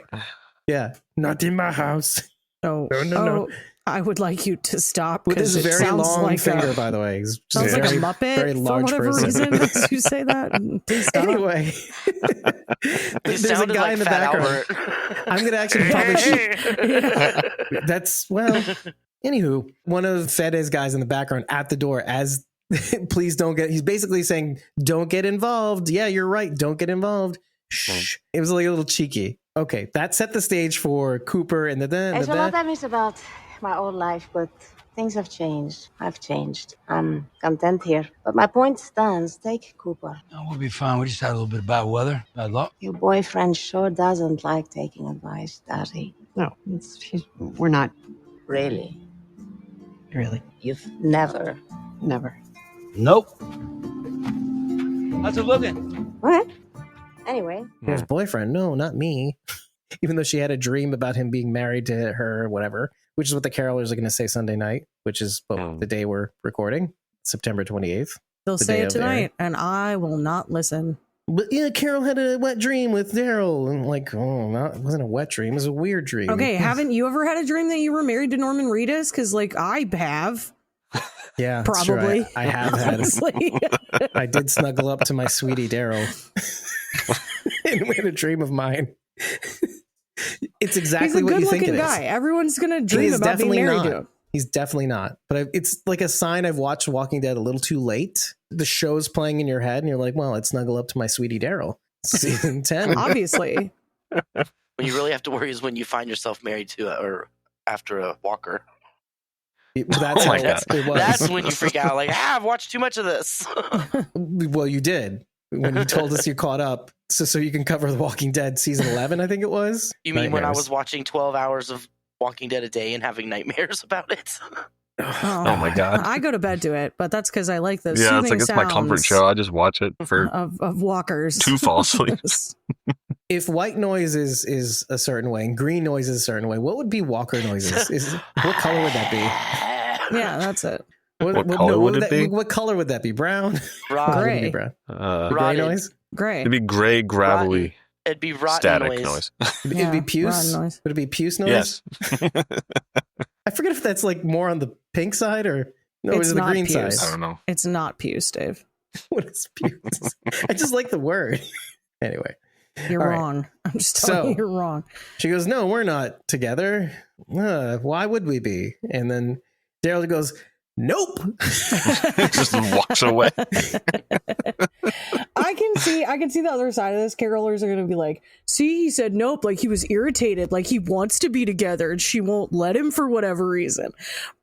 Yeah, not in my house. No. I would like you to stop. With his It very sounds long like finger, by the way. He's just sounds like a very, Muppet very for large whatever person. reason. As you say that. Please stop. Anyway, He there's a sounded guy like in the Fat background. Albert. I'm going to actually probably that's, well, anywho, one of Fed's guys in the background at the door as please don't get, he's basically saying, don't get involved. Yeah, you're right. Don't get involved. Shh. It was like a little cheeky. Okay, that set the stage for Cooper and There's a lot I miss about my old life, but things have changed. I've changed. I'm content here. But my point stands. Take Cooper. No, we'll be fine. We just had a little bit of bad weather, bad luck. Your boyfriend sure doesn't like taking advice, does he? No, we're not. Really? Really. You've never. Never. Nope. How's it looking? What? Anyway. his boyfriend. No, not me. Even though she had a dream about him being married to her or whatever, which is what the carolers are going to say Sunday night, which is the day we're recording, September 28th. They'll the say day it of the tonight, and I will not listen. But yeah, Carol had a wet dream with Daryl, and like, it wasn't a wet dream; it was a weird dream. Okay, haven't you ever had a dream that you were married to Norman Reedus? Because, like, I have. Yeah, that's true. Probably. I have had. Honestly. I did snuggle up to my sweetie Daryl, and we had a dream of mine. It's exactly what you think it He's a good-looking is. guy. Everyone's gonna dream about being married to him. He's definitely not. But it's like a sign I've watched Walking Dead a little too late. The show's playing in your head, and you're like, well, let's snuggle up to my sweetie Daryl. Season 10. Obviously. When you really have to worry is when you find yourself married to or after a walker. That's my how God. it was. That's when you freak out. Like, I've watched too much of this. Well, you did. When you told us you caught up, so you can cover The Walking Dead season 11, I think it was. You mean when I Nightmares. was watching 12 hours of Walking Dead a day and having nightmares about it? Oh my God. I go to bed to it, but that's because I like the Yeah, soothing it's my comfort sounds show. I just watch it for of walkers. to fall asleep. If white noise is a certain way and green noise is a certain way, what would be walker noises? What color would that be? Yeah, that's it. What color would it be? What color would that be? Brown? Rot- Gray. Would it be brown? uh, Gray Rotted. noise? Great. it'd be gray, gravelly, It'd be rotten static noise. It'd be puce? rotten noise. Would it be puce noise? Yes. I forget if that's like more on the pink side or no, It's is it the not green puce. side? I don't know. It's not puce, Dave. What is puce? I just like the word. Anyway, You're All right. wrong. I'm just telling you, you're wrong. She goes, no, we're not together. Why would we be? And then Daryl goes, nope. Just walks away. I can see the other side of this. Carolers are going to be like, see, he said nope, like he was irritated, like he wants to be together and she won't let him for whatever reason.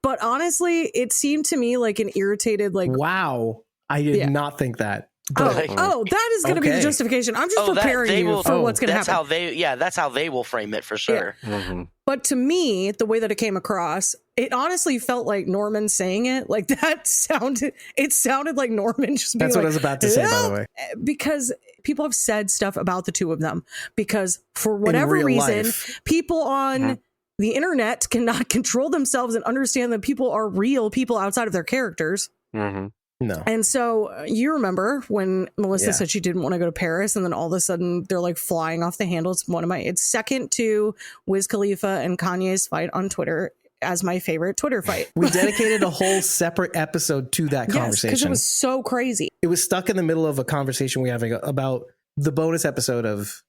But honestly, it seemed to me like an irritated, like, Wow. I did not think that. That is going to be the justification. I'm just preparing you for what's going to happen. That's how they will frame it for sure. Yeah. Mm-hmm. But to me, the way that it came across, it honestly felt like Norman saying it. Like it sounded like Norman just being That's what like, I was about to say, by the way. Because people have said stuff about the two of them. Because for whatever reason, people on the internet cannot control themselves and understand that people are real people outside of their characters. Mm-hmm. No. And so you remember when Melissa said she didn't want to go to Paris, and then all of a sudden they're like flying off the handle. It's second to Wiz Khalifa and Kanye's fight on Twitter as my favorite Twitter fight. We dedicated a whole separate episode to that conversation. Because it was so crazy. It was stuck in the middle of a conversation we were having about the bonus episode of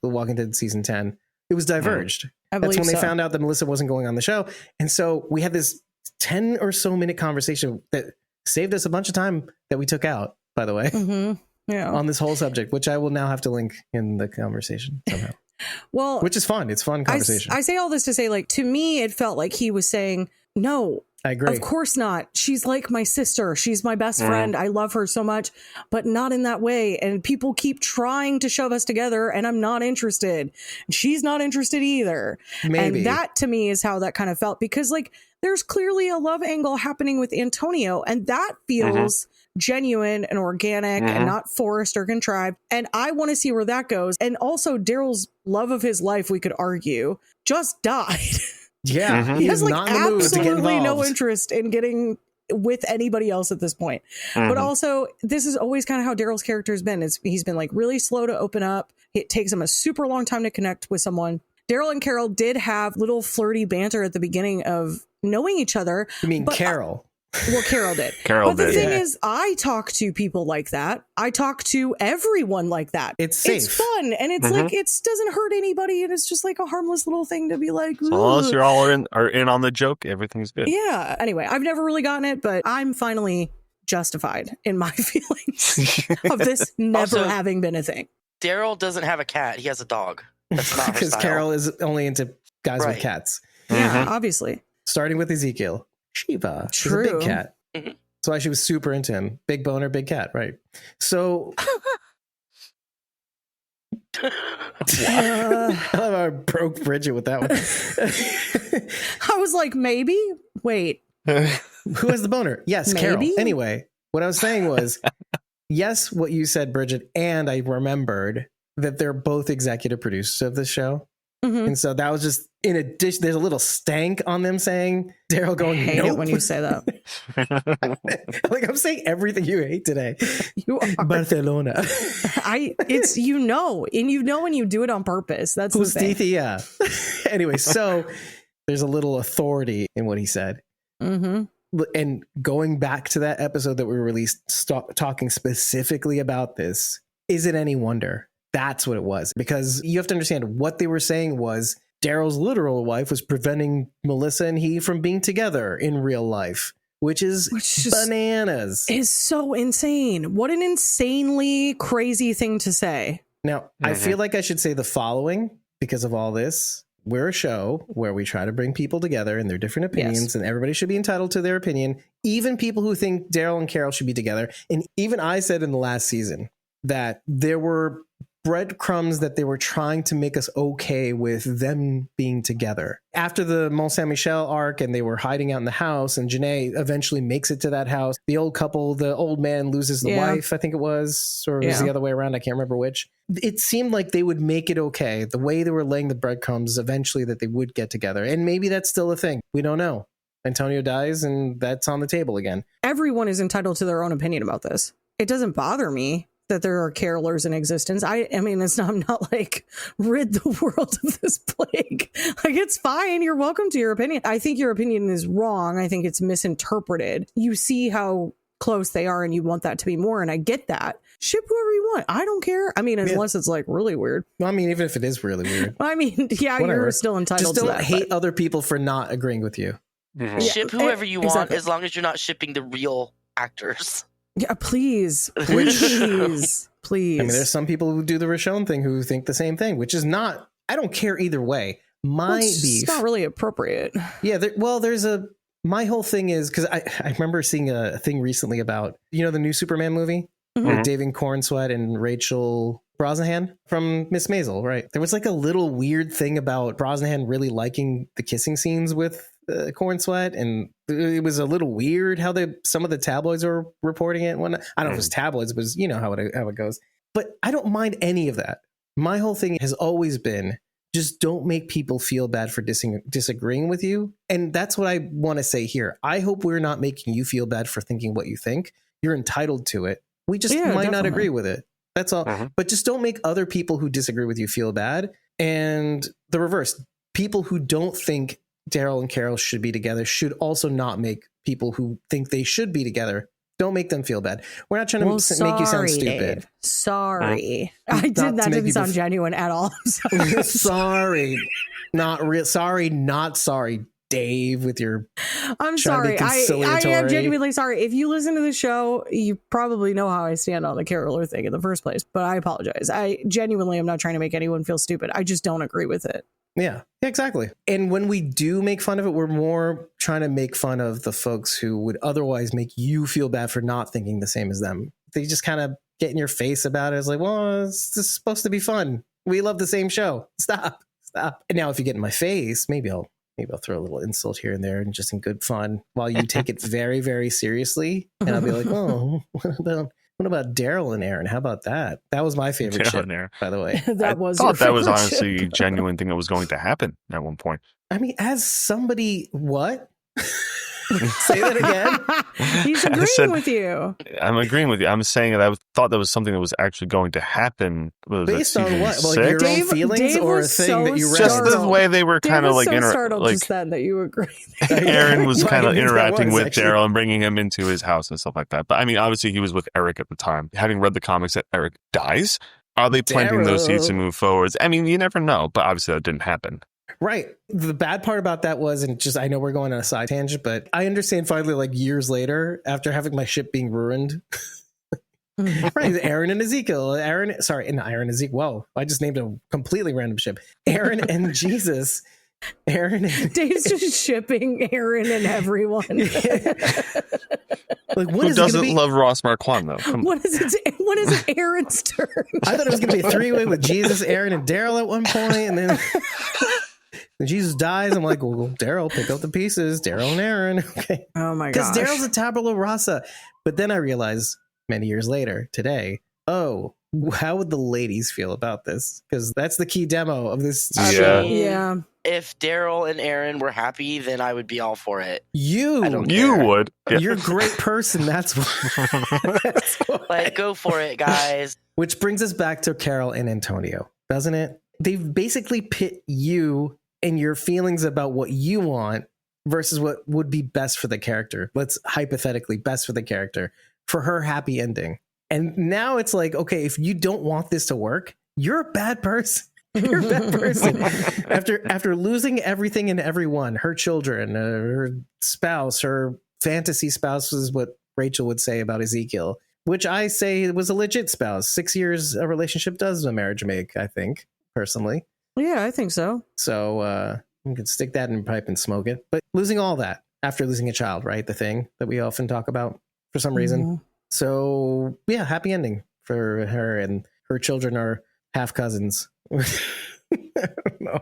The Walking Dead season 10. It was diverged. That's when they found out that Melissa wasn't going on the show. And so we had this 10 or so minute conversation that saved us a bunch of time that we took out, by the way, on this whole subject, which I will now have to link in the conversation somehow. Well, which is fun. It's fun conversation. I say all this to say, like, to me, it felt like he was saying, no, I agree. Of course not. She's like my sister. She's my best friend. I love her so much, but not in that way. And people keep trying to shove us together and I'm not interested. She's not interested either. Maybe. And that to me is how that kind of felt, because like there's clearly a love angle happening with Antonio and that feels genuine and organic and not forced or contrived. And I want to see where that goes. And also Daryl's love of his life, we could argue, just died. Yeah, he has like not in the mood to get absolutely no involved. interest in getting with anybody else at this point. But also, this is always kind of how Daryl's character has been. He's been like really slow to open up. It takes him a super long time to connect with someone. Daryl and Carol did have little flirty banter at the beginning of knowing each other. You mean Carol? Well, Carol did. Carol but the did. thing is, I talk to people like that. I talk to everyone like that. It's safe. It's fun. And it's like, it doesn't hurt anybody. And it's just like a harmless little thing to be like, As long as you're all in on the joke, everything's good. yeah. Anyway, I've never really gotten it, but I'm finally justified in my feelings of this never Also, having been a thing. Daryl doesn't have a cat. He has a dog. That's not her Because style. Carol is only into guys with Right. cats. Yeah, obviously. Starting with Ezekiel. Shiva. She's a True. big cat. Mhm. That's why she was super into him. Big boner, big cat, right? So I love how I broke Bridget with that one. I was like, maybe? Wait. Who has the boner? Yes, Carol. Maybe? Anyway, what I was saying was, yes, what you said, Bridget, and I remembered that they're both executive producers of the show. Mhm. And so that was just, in addition, there's a little stank on them saying, Daryl going, I hate nope. it when you say that. Like I'm saying everything you hate today. You are. Barcelona. It's and you know when you do it on purpose. That's the thing. Justicia. Anyway, so there's a little authority in what he said. And going back to that episode that we released, talking specifically about this, is it any wonder? That's what it was. Because you have to understand what they were saying was Daryl's literal wife was preventing Melissa and he from being together in real life, which is bananas. Is so insane. What an insanely crazy thing to say. Now, I feel like I should say the following because of all this. We're a show where we try to bring people together and their different opinions, and everybody should be entitled to their opinion, even people who think Daryl and Carol should be together. And even I said in the last season that there were breadcrumbs that they were trying to make us okay with them being together. After the Mont Saint-Michel arc and they were hiding out in the house and Janae eventually makes it to that house, the old couple, the old man loses the wife, I think it was, or it was the other way around. I can't remember which. It seemed like they would make it okay. The way they were laying the breadcrumbs eventually that they would get together. And maybe that's still a thing. We don't know. Antonio dies and that's on the table again. Everyone is entitled to their own opinion about this. It doesn't bother me that there are carolers in existence. I mean, I'm not like rid the world of this plague. Like, it's fine. You're welcome to your opinion. I think your opinion is wrong. I think it's misinterpreted. You see how close they are and you want that to be more. And I get that. ship whoever you want. I don't care. I mean, unless it's like really weird. Well, I mean, even if it is really weird. I mean, yeah, Whatever. you're still entitled Just to don't that. hate other people for not agreeing with you. Mhm. Ship whoever you want, exactly. as long as you're not shipping the real actors. Yeah, please. Please. Please. I mean, there's some people who do the Rochon thing who think the same thing, which is not, I don't care either way. My it's beef. not really appropriate. Yeah, my whole thing is, because I remember seeing a thing recently about, the new Superman movie with David Cornsweet and Rachel Brosnahan from Miss Maisel, right? There was like a little weird thing about Brosnahan really liking the kissing scenes with Cornsweet, and it was a little weird how some of the tabloids were reporting it and whatnot. I don't know if it was tabloids, but you know how it goes. But I don't mind any of that. My whole thing has always been, just don't make people feel bad for disagreeing with you. And that's what I want to say here. I hope we're not making you feel bad for thinking what you think. You're entitled to it. We just might not agree with it. That's all. But just don't make other people who disagree with you feel bad. And the reverse, people who don't think Daryl and Carol should be together should also not make people who think they should be together. Don't make them feel bad. We're not trying to make you sound stupid. Dave. Sorry. That didn't sound genuine at all. Sorry. Not real. Sorry, not sorry, Dave, with your. I'm sorry. I am genuinely sorry. If you listen to the show, you probably know how I stand on the Caroler thing in the first place, but I apologize. I genuinely am not trying to make anyone feel stupid. I just don't agree with it. Yeah, exactly. And when we do make fun of it, we're more trying to make fun of the folks who would otherwise make you feel bad for not thinking the same as them. They just kind of get in your face about it. It's like, well, this is supposed to be fun. We love the same show. Stop. And now if you get in my face, maybe I'll throw a little insult here and there and just in good fun while you take it very, very seriously. And I'll be like, oh, what about Daryl and Aaron? How about that? That was my favorite ship, by the way. I thought that was honestly a genuine thing that was going to happen at one point. I mean, as somebody, what? Say that again. He's agreeing with you. I'm agreeing with you. I'm saying that I thought that was something that was actually going to happen. Based on what? Like your own feelings or a thing that you read? Just the way they were kind of like startled just then that you agree. Aaron was kind of interacting with Daryl and bringing him into his house and stuff like that. But I mean, obviously he was with Eric at the time. Having read the comics that Eric dies, are they planting those seeds to move forwards? I mean, you never know, but obviously that didn't happen. Right. The bad part about that was, and just, I know we're going on a side tangent, but I understand finally, like years later, after having my ship being ruined. Right. Aaron and Ezekiel. Aaron and Ezekiel. Whoa. I just named a completely random ship. Aaron and Jesus. Dave's just shipping Aaron and everyone. Like, who doesn't love Ross Marquand, though? When is it Aaron's turn? I thought it was going to be a three-way with Jesus, Aaron, and Daryl at one point, and then when Jesus dies, I'm like, well, Daryl, pick up the pieces. Daryl and Aaron. Okay. Oh my gosh. Because Daryl's a tabula rasa. But then I realized many years later, today, how would the ladies feel about this? Because that's the key demo of this show. Yeah. If Daryl and Aaron were happy, then I would be all for it. You would. Yeah. You're a great person. That's why. Like, go for it, guys. Which brings us back to Carol and Antonio, doesn't it? They've basically pit you and your feelings about what you want versus what would be best for the character. Let's hypothetically best for the character for her happy ending. And now it's like, okay, if you don't want this to work, you're a bad person. You're a bad person. After losing everything and everyone, her children, her spouse, her fantasy spouse is what Rachel would say about Ezekiel, which I say was a legit spouse. 6 years a relationship does a marriage make, I think, personally. Yeah, I think so. So you can stick that in a pipe and smoke it. But losing all that after losing a child, right? The thing that we often talk about for some reason. So yeah, happy ending for her, and her children are half cousins. I don't know.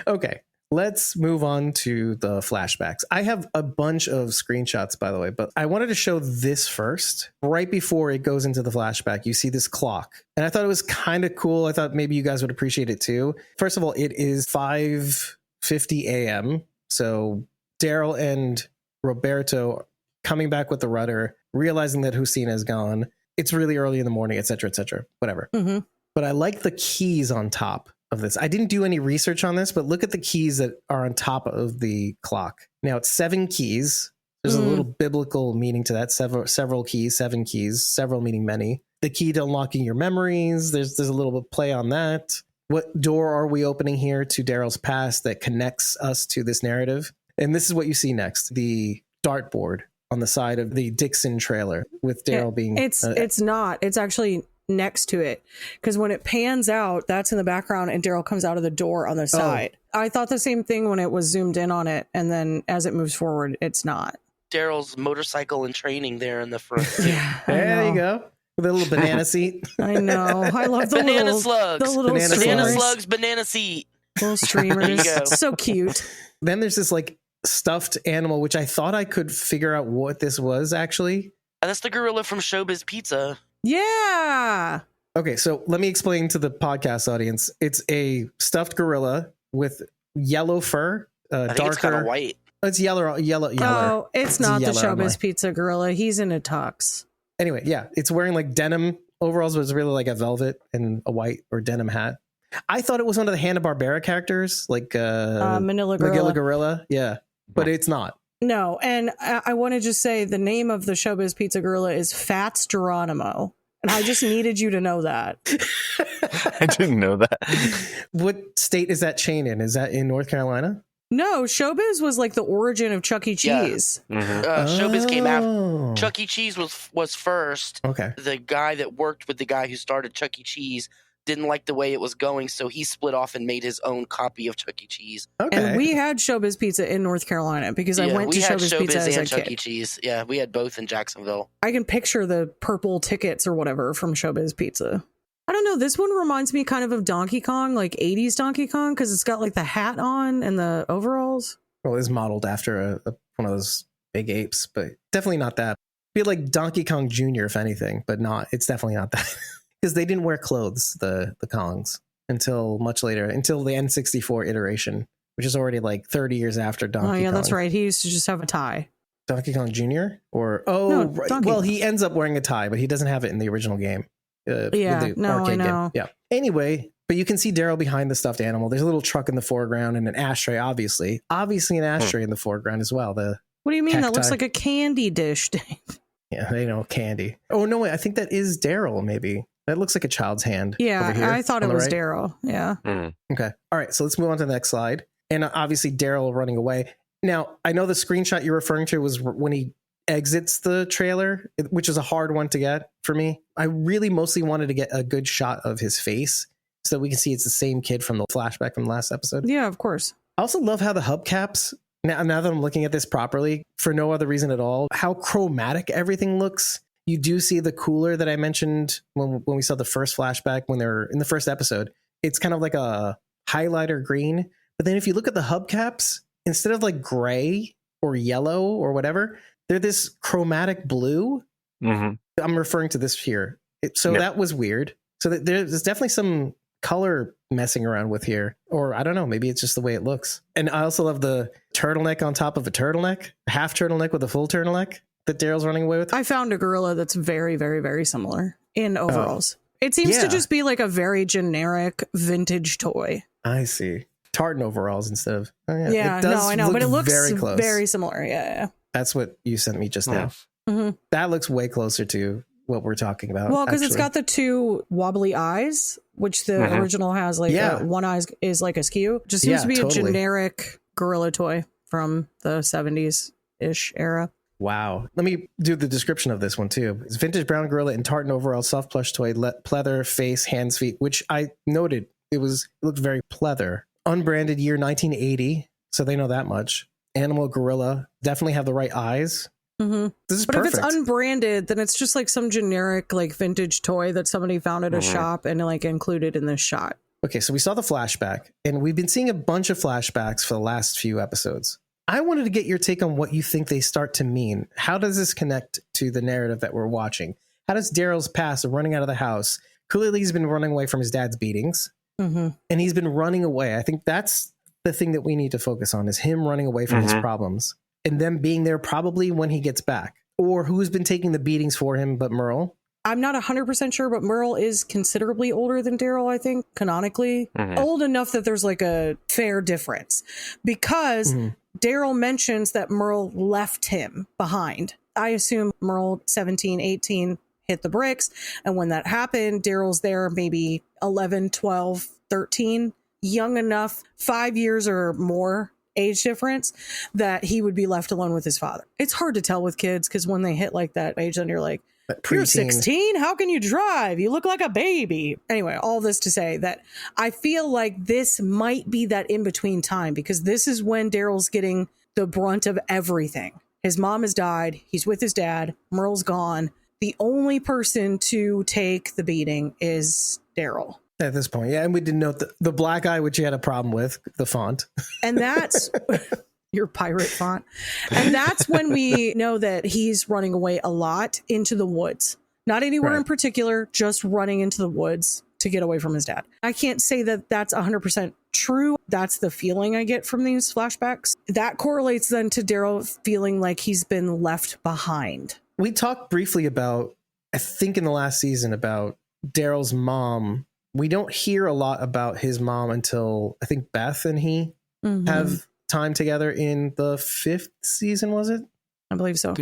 Okay, let's move on to the flashbacks. I have a bunch of screenshots, by the way, but I wanted to show this first. Right before it goes into the flashback, you see this clock, and I thought it was kind of cool. I thought maybe you guys would appreciate it too. First of all, it is 5:50 a.m. So Daryl and Roberto coming back with the rudder, realizing that Husina is gone. It's really early in the morning, etc., whatever. Mm-hmm. But I like the keys on top of this. I didn't do any research on this, but look at the keys that are on top of the clock. Now it's 7 keys. There's a little biblical meaning to that. Several keys, 7 keys, several meaning many. The key to unlocking your memories. There's a little bit of play on that. What door are we opening here to Daryl's past that connects us to this narrative? And this is what you see next. The dartboard on the side of the Dixon trailer with Daryl being... It's not. It's actually next to it. Because when it pans out, that's in the background and Daryl comes out of the door on the side. I thought the same thing when it was zoomed in on it. And then as it moves forward, it's not. Daryl's motorcycle and training there in the front. Yeah, there you go. With a little banana seat. I know. I love the banana little slugs. The little Banana streamers. slugs, banana seat. Little streamers. There you go. So cute. Then there's this like stuffed animal, which I thought I could figure out what this was actually. That's the gorilla from Showbiz Pizza. Yeah. Okay, so let me explain to the podcast audience. It's a stuffed gorilla with yellow fur, I think darker. it's kind of white. It's yellow. Oh, it's not the yellow, Showbiz Pizza gorilla. He's in a tux. Anyway, yeah, it's wearing like denim overalls, was really like a velvet and a white or denim hat. I thought it was one of the Hanna-Barbera characters, like Manila Gorilla. Gorilla. Yeah, but it's not. No, and I want to just say the name of the Showbiz Pizza gorilla is Fats Geronimo. And I just needed you to know that. I didn't know that. What state is that chain in? Is that in North Carolina? No, Showbiz was like the origin of Chuck E. Cheese. Showbiz came after. Chuck E. Cheese was first. Okay. The guy that worked with the guy who started Chuck E. Cheese didn't like the way it was going, so he split off and made his own copy of Chuck E. Cheese. Okay. And we had Showbiz Pizza in North Carolina because I went to Showbiz Pizza as a and Chuck kid. E. Cheese. Yeah, we had both in Jacksonville. I can picture the purple tickets or whatever from Showbiz Pizza. I don't know. This one reminds me kind of Donkey Kong, like 80s Donkey Kong, because it's got like the hat on and the overalls. Well, it's modeled after one of those big apes, but definitely not that. Be like Donkey Kong Jr., if anything, but not. It's definitely not that. Because they didn't wear clothes, the Kongs, until much later, until the N64 iteration, which is already like 30 years after Donkey Kong. Oh, yeah, that's right. He used to just have a tie. Donkey Kong Jr.? Or, right. Donkey Well, Kong. he ends up wearing a tie, but he doesn't have it in the original game. Yeah, no, I know. Game. Yeah. Anyway, but you can see Daryl behind the stuffed animal. There's a little truck in the foreground and an ashtray, obviously. Obviously an ashtray in the foreground as well. What do you mean? That looks cacti. like a candy dish. Yeah, they know candy. Oh, no, wait. I think that is Daryl, maybe. That looks like a child's hand. Yeah, over here, I thought it on the was right. Daryl. Yeah. Okay. All right. So let's move on to the next slide. And obviously Daryl running away. Now, I know the screenshot you're referring to was when he exits the trailer, which is a hard one to get for me. I really mostly wanted to get a good shot of his face so that we can see it's the same kid from the flashback from the last episode. Yeah, of course. I also love how the hubcaps, now that I'm looking at this properly, for no other reason at all, how chromatic everything looks. You do see the cooler that I mentioned when we saw the first flashback when they were in the first episode. It's kind of like a highlighter green. But then if you look at the hubcaps, instead of like gray or yellow or whatever, they're this chromatic blue. I'm referring to this here. That was weird. So there's definitely some color messing around with here. Or I don't know, maybe it's just the way it looks. And I also love the turtleneck on top of a turtleneck, half turtleneck with a full turtleneck that Daryl's running away with. I found a gorilla that's very, very, very similar in overalls. It seems to just be like a very generic vintage toy. I see. Tartan overalls instead of... Oh, yeah, it does no, I know, but it looks very close. Very similar. Yeah. That's what you sent me just now. Mm-hmm. That looks way closer to what we're talking about. Well, because it's got the two wobbly eyes, which the original has like one eye is like askew. Just seems to be a generic gorilla toy from the 70s-ish era. Wow. Let me do the description of this one too. It's vintage brown gorilla in tartan overall, soft plush toy, pleather, face, hands, feet, which I noted it looked very pleather. Unbranded year 1980, so they know that much. Animal gorilla, definitely have the right eyes. Mm-hmm. This is but perfect. If it's unbranded, then it's just like some generic like vintage toy that somebody found at a shop and like included in this shot. Okay, so we saw the flashback, and we've been seeing a bunch of flashbacks for the last few episodes. I wanted to get your take on what you think they start to mean. How does this connect to the narrative that we're watching? How does Daryl's past of running out of the house? Clearly, he's been running away from his dad's beatings, and he's been running away. I think that's the thing that we need to focus on is him running away from his problems and them being there probably when he gets back. Or who's been taking the beatings for him but Merle? I'm not 100% sure, but Merle is considerably older than Daryl, I think, canonically. Old enough that there's like a fair difference. Because Daryl mentions that Merle left him behind. I assume Merle, 17, 18, hit the bricks. And when that happened, Daryl's there maybe 11, 12, 13, young enough, 5 years or more age difference, that he would be left alone with his father. It's hard to tell with kids because when they hit like that age, then you're like, you're 16? How can you drive? You look like a baby. Anyway, all this to say that I feel like this might be that in-between time because this is when Daryl's getting the brunt of everything. His mom has died. He's with his dad. Merle's gone. The only person to take the beating is Daryl. At this point, yeah, and we didn't note the black eye, which you had a problem with, the font. And that's your pirate font. And that's when we know that he's running away a lot into the woods. Not anywhere in particular, just running into the woods to get away from his dad. I can't say that that's 100% true. That's the feeling I get from these flashbacks. That correlates then to Daryl feeling like he's been left behind. We talked briefly about, I think in the last season, about Daryl's mom. We don't hear a lot about his mom until I think Beth and he have time together in the 5th season, was it? I believe so.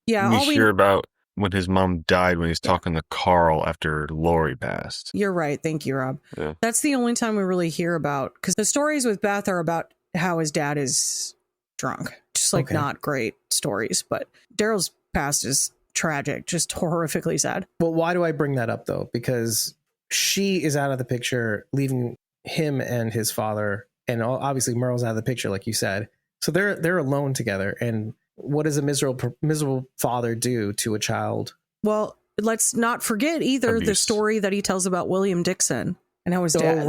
Yeah, we hear about when his mom died when he's talking to Carl after Lori passed. You're right. Thank you, Rob. Yeah. That's the only time we really hear about, because the stories with Beth are about how his dad is drunk. Just like not great stories, but Daryl's past is tragic, just horrifically sad. Well, why do I bring that up though? Because she is out of the picture, leaving him and his father, and obviously Merle's out of the picture, like you said. So they're alone together. And what does a miserable father do to a child? Well, let's not forget either the story that he tells about William Dixon and how his dad,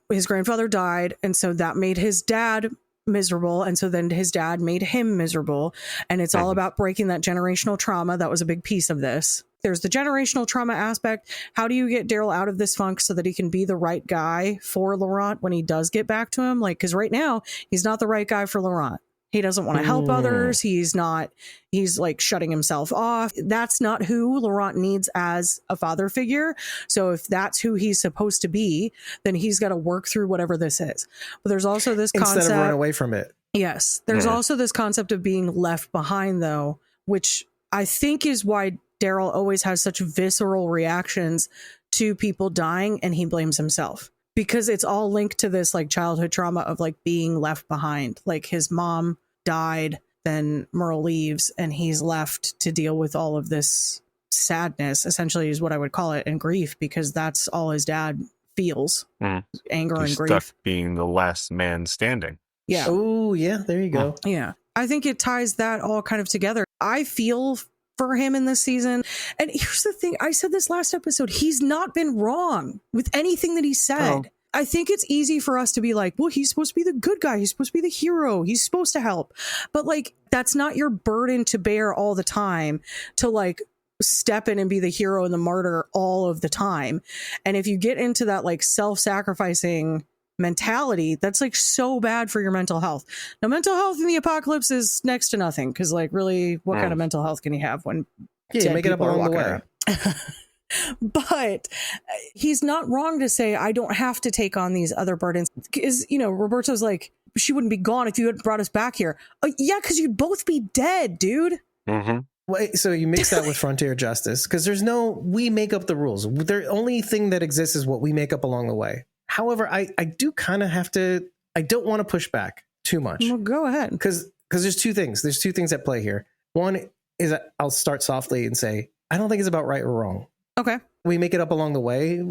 his grandfather died, and so that made his dad miserable, and so then his dad made him miserable, and it's all about breaking that generational trauma. That was a big piece of this. There's the generational trauma aspect. How do you get Daryl out of this funk so that he can be the right guy for Laurent when he does get back to him? Like, because right now he's not the right guy for Laurent. He doesn't want to help others. He's like shutting himself off. That's not who Laurent needs as a father figure. So if that's who he's supposed to be, then he's got to work through whatever this is. But there's also this concept. Instead of run away from it. Yes. There's also this concept of being left behind, though, which I think is why Daryl always has such visceral reactions to people dying, and he blames himself. Because it's all linked to this like childhood trauma of like being left behind. Like his mom died, then Merle leaves, and he's left to deal with all of this sadness, essentially is what I would call it, and grief, because that's all his dad feels. Anger and grief. Stuck being the last man standing. Yeah. Oh, yeah. There you go. Yeah. I think it ties that all kind of together. I feel for him in this season. And here's the thing. I said this last episode. He's not been wrong with anything that he said. I think it's easy for us to be like, well, he's supposed to be the good guy. He's supposed to be the hero. He's supposed to help. But like, that's not your burden to bear all the time, to like step in and be the hero and the martyr all of the time. And if you get into that like self-sacrificing mentality, that's like so bad for your mental health. Now, mental health in the apocalypse is next to nothing, because like really, what kind of mental health can you have when you make it up along the way? But he's not wrong to say, I don't have to take on these other burdens. Because, you know, Roberto's like, she wouldn't be gone if you had brought us back here. Yeah, because you'd both be dead, dude. Wait, so you mix that with frontier justice, because we make up the rules. The only thing that exists is what we make up along the way. However, I do kind of have to, I don't want to push back too much. Well, go ahead. Because there's two things. There's two things at play here. One is I'll start softly and say, I don't think it's about right or wrong. Okay. We make it up along the way.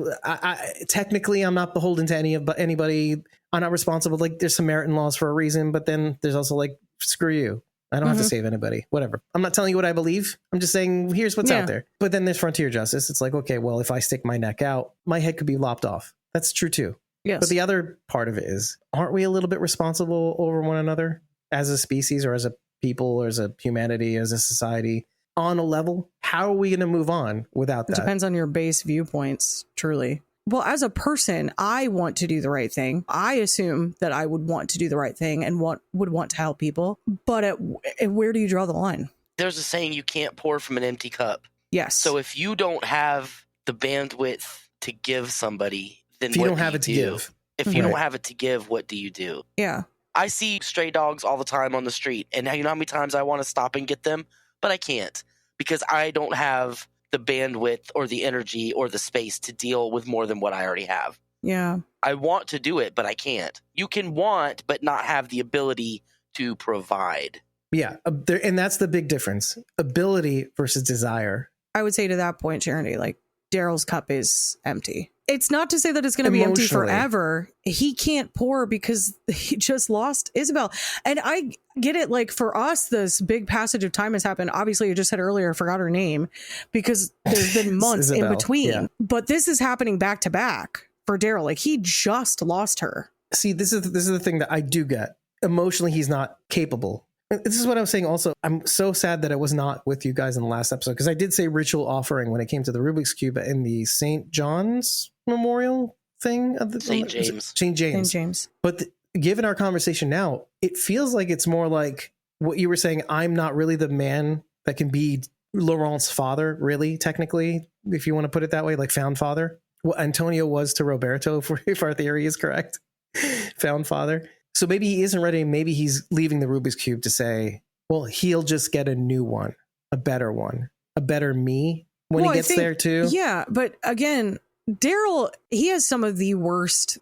Technically, I'm not beholden to anybody. I'm not responsible. Like, there's Samaritan laws for a reason, but then there's also like, screw you. I don't have to save anybody. Whatever. I'm not telling you what I believe. I'm just saying, here's what's out there. But then there's frontier justice. It's like, okay, well, if I stick my neck out, my head could be lopped off. That's true too. Yes. But the other part of it is, aren't we a little bit responsible over one another as a species or as a people or as a humanity, as a society on a level? How are we going to move on without that? It depends on your base viewpoints, truly. Well, as a person, I want to do the right thing. I assume that I would want to do the right thing and would want to help people. But where do you draw the line? There's a saying, you can't pour from an empty cup. Yes. So if you don't have the bandwidth to give somebody, then if you don't have it to give. If you don't have it to give, what do you do? Yeah. I see stray dogs all the time on the street, and you know how many times I want to stop and get them, but I can't because I don't have the bandwidth or the energy or the space to deal with more than what I already have. Yeah. I want to do it, but I can't. You can want, but not have the ability to provide. Yeah. And that's the big difference. Ability versus desire. I would say to that point, Charity, like Daryl's cup is empty. It's not to say that it's going to be empty Emotionally. forever. He can't pour because he just lost Isabel. And I get it. Like for us, this big passage of time has happened. Obviously, you just said earlier, I forgot her name because there's been months Isabel, in between. yeah. But this is happening back to back for Daryl. Like he just lost her. See, this is the thing that I do get. Emotionally, he's not capable. This is what I was saying also. I'm so sad that I was not with you guys in the last episode because I did say ritual offering when it came to the Rubik's Cube in the St. John's Memorial thing. St. James. St. James. St. James. But given our conversation now, it feels like it's more like what you were saying. I'm not really the man that can be Laurent's father, really, technically, if you want to put it that way, like found father. What Antonio was to Roberto, if our theory is correct. Found father. So maybe he isn't ready. Maybe he's leaving the Rubik's Cube to say, well, he'll just get a new one, a better me when he gets there too. Yeah. But again, Daryl, he has some of the worst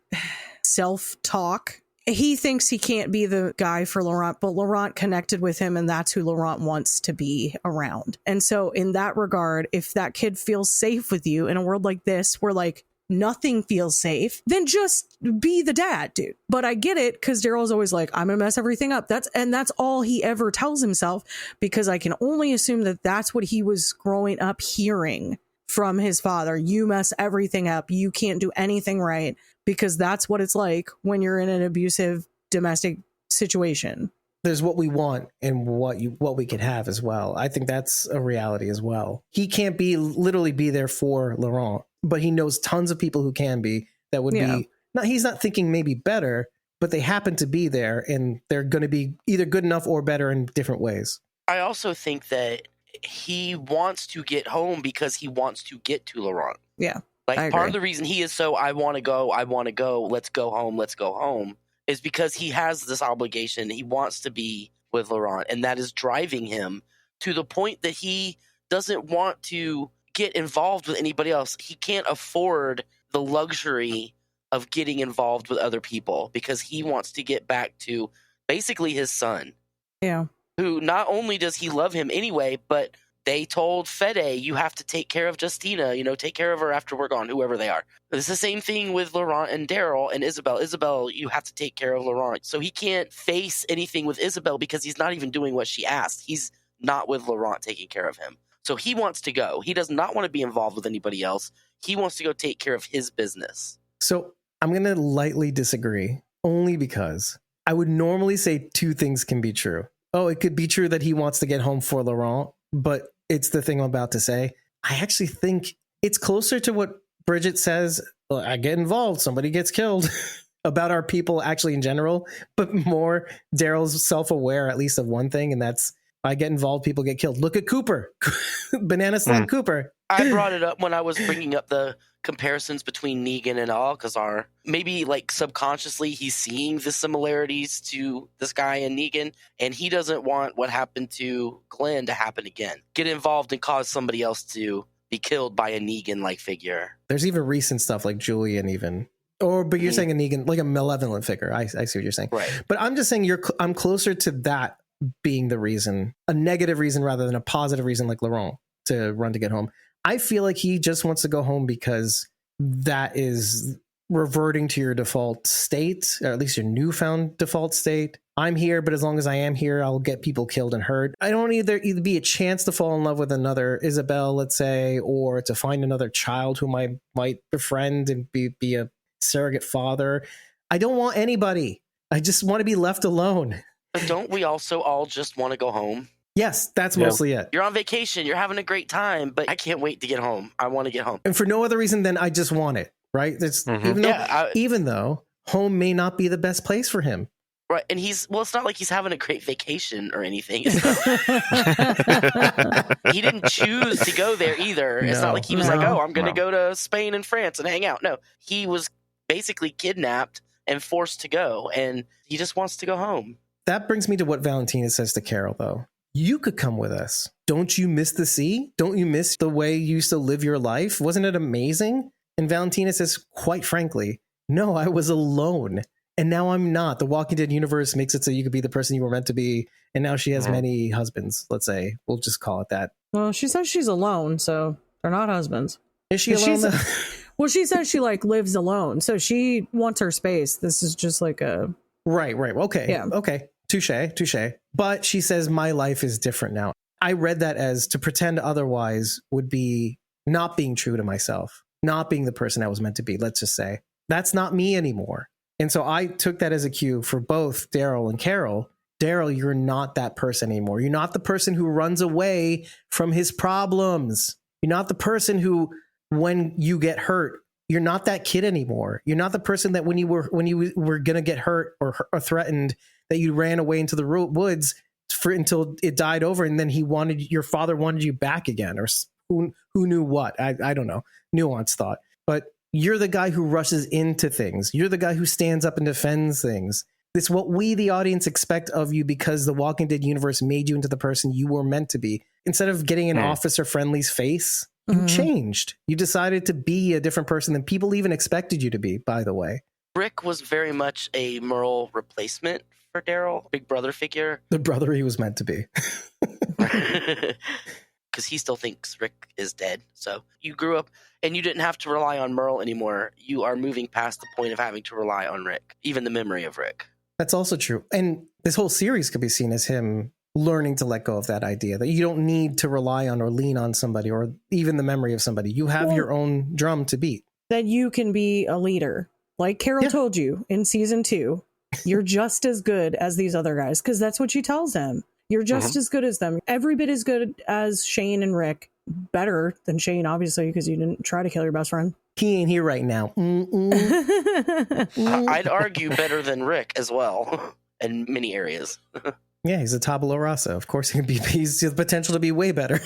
self-talk. He thinks he can't be the guy for Laurent, but Laurent connected with him and that's who Laurent wants to be around. And so in that regard, if that kid feels safe with you in a world like this, where like nothing feels safe, then just be the dad, dude. But I get it because Daryl's always like, I'm gonna mess everything up. That's all he ever tells himself, because I can only assume that that's what he was growing up hearing from his father. You mess everything up. You can't do anything right, because that's what it's like when you're in an abusive domestic situation. There's what we want and what we can have as well. I think that's a reality as well. He can't literally be there for Laurent, but he knows tons of people who can be, that would be not, he's not thinking maybe better, but they happen to be there and they're going to be either good enough or better in different ways. I also think that he wants to get home because he wants to get to Laurent. Yeah. Like part of the reason he is so, I want to go, let's go home, is because he has this obligation. He wants to be with Laurent, and that is driving him to the point that he doesn't want to get involved with anybody else. He can't afford the luxury of getting involved with other people because he wants to get back to basically his son. Yeah. Who not only does he love him anyway, but they told Fede, you have to take care of Justina, take care of her after we're gone, whoever they are. It's the same thing with Laurent and Daryl and Isabel. Isabel, you have to take care of Laurent. So he can't face anything with Isabel because he's not even doing what she asked. He's not with Laurent taking care of him. So he wants to go. He does not want to be involved with anybody else. He wants to go take care of his business. So I'm going to lightly disagree, only because I would normally say two things can be true. Oh, it could be true that he wants to get home for Laurent, but it's the thing I'm about to say. I actually think it's closer to what Bridget says. I get involved, somebody gets killed about our people actually in general, but more Daryl's self-aware at least of one thing, and that's I get involved, people get killed. Look at Cooper, Banana Slug Cooper. I brought it up when I was bringing up the comparisons between Negan and Alcazar. Maybe like subconsciously he's seeing the similarities to this guy and Negan, and he doesn't want what happened to Glenn to happen again. Get involved and cause somebody else to be killed by a Negan-like figure. There's even recent stuff like Julian even. But you're saying a Negan, like a malevolent figure. I see what you're saying. Right. But I'm just saying I'm closer to that being the reason, a negative reason rather than a positive reason like Laurent to run to get home. I feel like he just wants to go home because that is reverting to your default state, or at least your newfound default state. I'm here, but as long as I am here, I'll get people killed and hurt. I don't either be a chance to fall in love with another Isabel, let's say, or to find another child whom I might befriend and be a surrogate father. I don't want anybody. I just want to be left alone. But don't we also all just want to go home? Yes, that's mostly it. You're on vacation. You're having a great time, but I can't wait to get home. I want to get home. And for no other reason than I just want it, right? It's, even though home may not be the best place for him. Right. And it's not like he's having a great vacation or anything. He didn't choose to go there either. It's not like he was like, I'm going to go to Spain and France and hang out. No, he was basically kidnapped and forced to go, and he just wants to go home. That brings me to what Valentina says to Carol, though. You could come with us. Don't you miss the sea? Don't you miss the way you used to live your life? Wasn't it amazing? And Valentina says, quite frankly, no, I was alone. And now I'm not. The Walking Dead universe makes it so you could be the person you were meant to be. And now she has many husbands, let's say. We'll just call it that. Well, she says she's alone, so they're not husbands. Is she alone? Well, she says she like lives alone, so she wants her space. This is just like a... Right. Okay. Yeah. Okay. Touche. But she says, my life is different now. I read that as to pretend otherwise would be not being true to myself, not being the person I was meant to be, let's just say. That's not me anymore. And so I took that as a cue for both Daryl and Carol. Daryl, you're not that person anymore. You're not the person who runs away from his problems. You're not the person who, when you get hurt, you're not that kid anymore. You're not the person that when you were going to get hurt or threatened, that you ran away into the woods until it died over, and then your father wanted you back again, or who knew what? I don't know. Nuanced thought. But you're the guy who rushes into things. You're the guy who stands up and defends things. It's what we, the audience, expect of you because the Walking Dead universe made you into the person you were meant to be. Instead of getting an Officer Friendly's face, you changed. You decided to be a different person than people even expected you to be, by the way. Rick was very much a Merle replacement for Daryl, big brother figure. The brother he was meant to be. Because he still thinks Rick is dead. So you grew up and you didn't have to rely on Merle anymore. You are moving past the point of having to rely on Rick, even the memory of Rick. That's also true. And this whole series could be seen as him learning to let go of that idea that you don't need to rely on or lean on somebody or even the memory of somebody. You have your own drum to beat. That you can be a leader. Like Carol told you in season 2, you're just as good as these other guys, because that's what she tells him. You're just as good as them. Every bit as good as Shane and Rick. Better than Shane, obviously, because you didn't try to kill your best friend. He ain't here right now. I'd argue better than Rick as well in many areas. Yeah, he's a tabula rasa. Of course, he's the potential to be way better.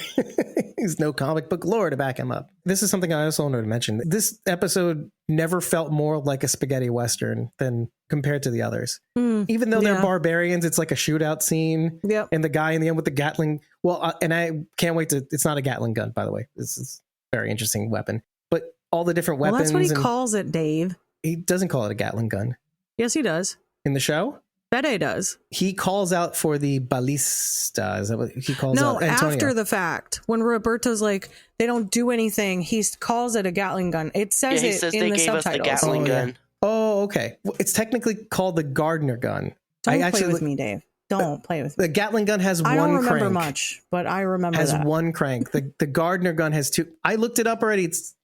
He's no comic book lore to back him up. This is something I also wanted to mention. This episode never felt more like a spaghetti western than compared to the others. Even though they're barbarians, it's like a shootout scene. Yep. And the guy in the end with the Gatling. Well, and I can't wait to. It's not a Gatling gun, by the way. This is a very interesting weapon. But all the different weapons. Well, that's what he calls it, Dave. He doesn't call it a Gatling gun. Yes, he does. In the show? Fede does. He calls out for the ballista. Is that what he calls out? No, Antonio. after the fact. When Roberto's like, they don't do anything, he calls it a Gatling gun. It says he says in they the gave subtitles. us the Gatling gun. Oh, okay. Well, it's technically called the Gardner gun. Don't play with me, Dave. Don't play with me. The Gatling gun has one crank. I don't remember much, but I remember has that. one crank. The Gardner gun has two. I looked it up already. It's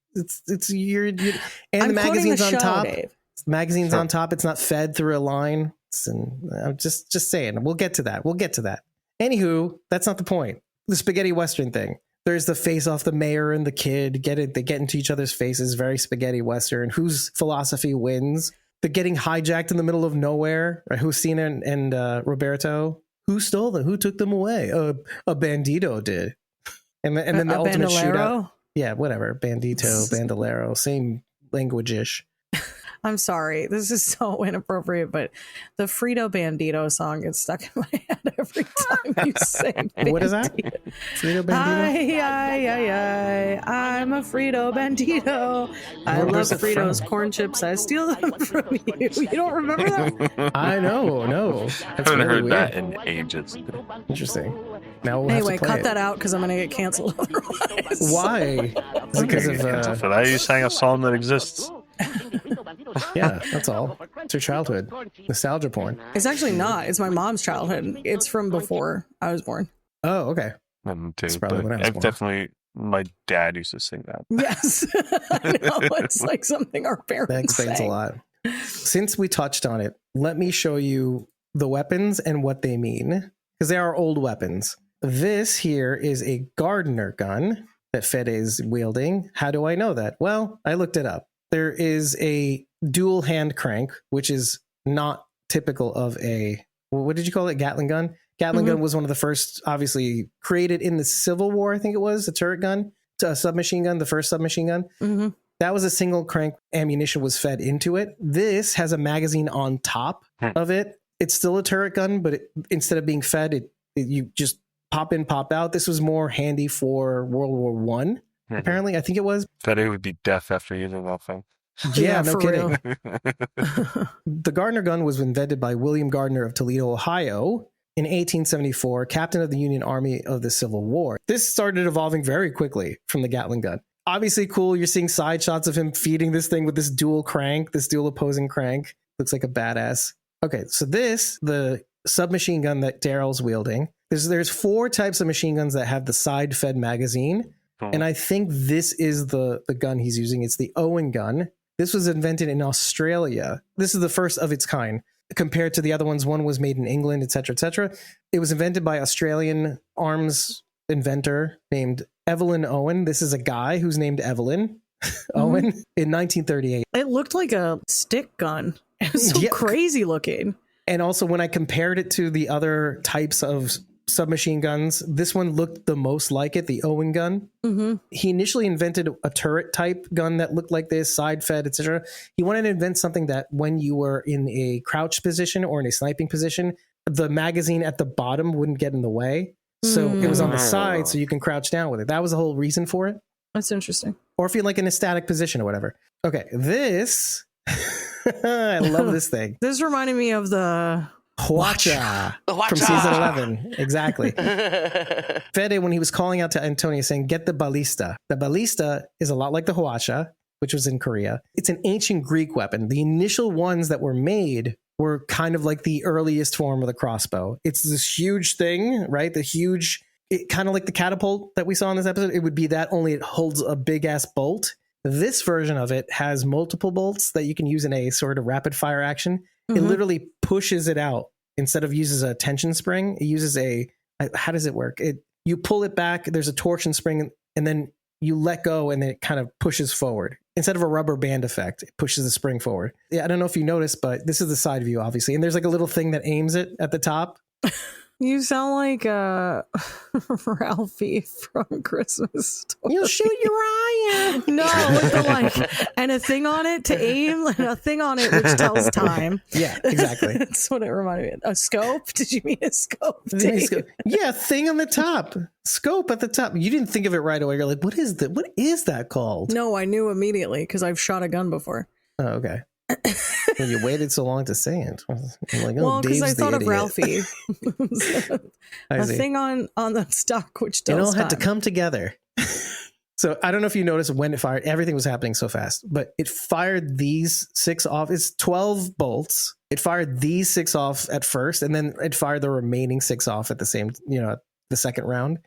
you're and I'm the magazine's on show, top. Dave. Magazine's on top. It's not fed through a line. And I'm just saying. We'll get to that. Anywho, that's not the point. The spaghetti western thing. There's the face off the mayor and the kid. They get into each other's faces. Very spaghetti western. Whose philosophy wins? The getting hijacked in the middle of nowhere. Right? Justina and Roberto. Who stole them? Who took them away? A bandito did. And then the ultimate shootout. Yeah, whatever. Bandito, bandolero, same language-ish. I'm sorry. This is so inappropriate, but the Frito Bandito song gets stuck in my head every time you say Bandito. What is that? Frito Bandito? Ay, I'm a Frito Bandito. I love Fritos corn chips. I steal them from you. You don't remember that? I know, no. I haven't heard that in ages. Interesting. Now we'll anyway, have to play cut it. that out because I'm going to get canceled otherwise. Why? Is it because of... For that, you sang a song that exists. Yeah, that's all. It's your childhood. Nostalgia porn. It's actually not. It's my mom's childhood. It's from before I was born. Oh, okay. Too, That's probably when I was born. Definitely, my dad used to sing that. Yes. I know. It's like something our parents That explains say. a lot. Since we touched on it, let me show you the weapons and what they mean, because they are old weapons. This here is a Gardner gun that Fede is wielding. How do I know that? Well, I looked it up. There is a dual hand crank, which is not typical of a, what did you call it? Gatling gun? Gatling gun was one of the first, obviously, created in the Civil War, I think it was, a turret gun, a submachine gun, the first submachine gun. That was a single crank. Ammunition was fed into it. This has a magazine on top of it. It's still a turret gun, but instead of being fed, you just pop in, pop out. This was more handy for World War One. Apparently, I think it was. Fede would be deaf after using that thing. Yeah, no for kidding. real. The Gardner gun was invented by William Gardner of Toledo, Ohio in 1874, captain of the Union Army of the Civil War. This started evolving very quickly from the Gatling gun. Obviously cool. You're seeing side shots of him feeding this thing with this dual crank, this dual opposing crank. Looks like a badass. Okay, so the submachine gun that Daryl's wielding, there's 4 types of machine guns that have the side-fed magazine. And I think this is the gun he's using. It's the Owen gun. This was invented in Australia. This is the first of its kind compared to the other ones. One was made in England, etc., etc. It was invented by Australian arms inventor named Evelyn Owen. This is a guy who's named Evelyn Owen in 1938. It looked like a stick gun. It was so crazy looking. And also when I compared it to the other types of submachine guns, this one looked the most like it, the Owen gun. He initially invented a turret type gun that looked like this, side fed, etc. He wanted to invent something that when you were in a crouch position or in a sniping position, the magazine at the bottom wouldn't get in the way. So it was on the side so you can crouch down with it. That was the whole reason for it. That's interesting. Or if you're like in a static position or whatever. Okay, this I love this thing. This reminded me of the Hwacha from season 11. Exactly. Fede, when he was calling out to Antonio saying, get the ballista. The ballista is a lot like the Hwacha, which was in Korea. It's an ancient Greek weapon. The initial ones that were made were kind of like the earliest form of the crossbow. It's this huge thing, right? Kind of like the catapult that we saw in this episode. It would be that, only it holds a big ass bolt. This version of it has multiple bolts that you can use in a sort of rapid fire action. It literally pushes it out. Instead of uses a tension spring, it uses how does it work? You pull it back, there's a torsion spring, and then you let go and then it kind of pushes forward. Instead of a rubber band effect, it pushes the spring forward. Yeah, I don't know if you noticed, but this is the side view, obviously. And there's like a little thing that aims it at the top. You sound like Ralphie from Christmas Story. You'll shoot Uriah. No, with the and a thing on it to aim, and a thing on it which tells time. Yeah, exactly. That's what it reminded me of. A scope? Did you mean a scope? Yeah, thing on the top. Scope at the top. You didn't think of it right away. You're like, what is that called? No, I knew immediately because I've shot a gun before. Oh, okay. Well, you waited so long to say it. I'm like, well, because I thought of Ralphie. A thing on the stock which tells it all had time. to come together. So I don't know if you noticed when it fired. Everything was happening so fast, but it fired these 6 off. It's 12 bolts. It fired these 6 off at first, and then it fired the remaining 6 off at the same, the second round.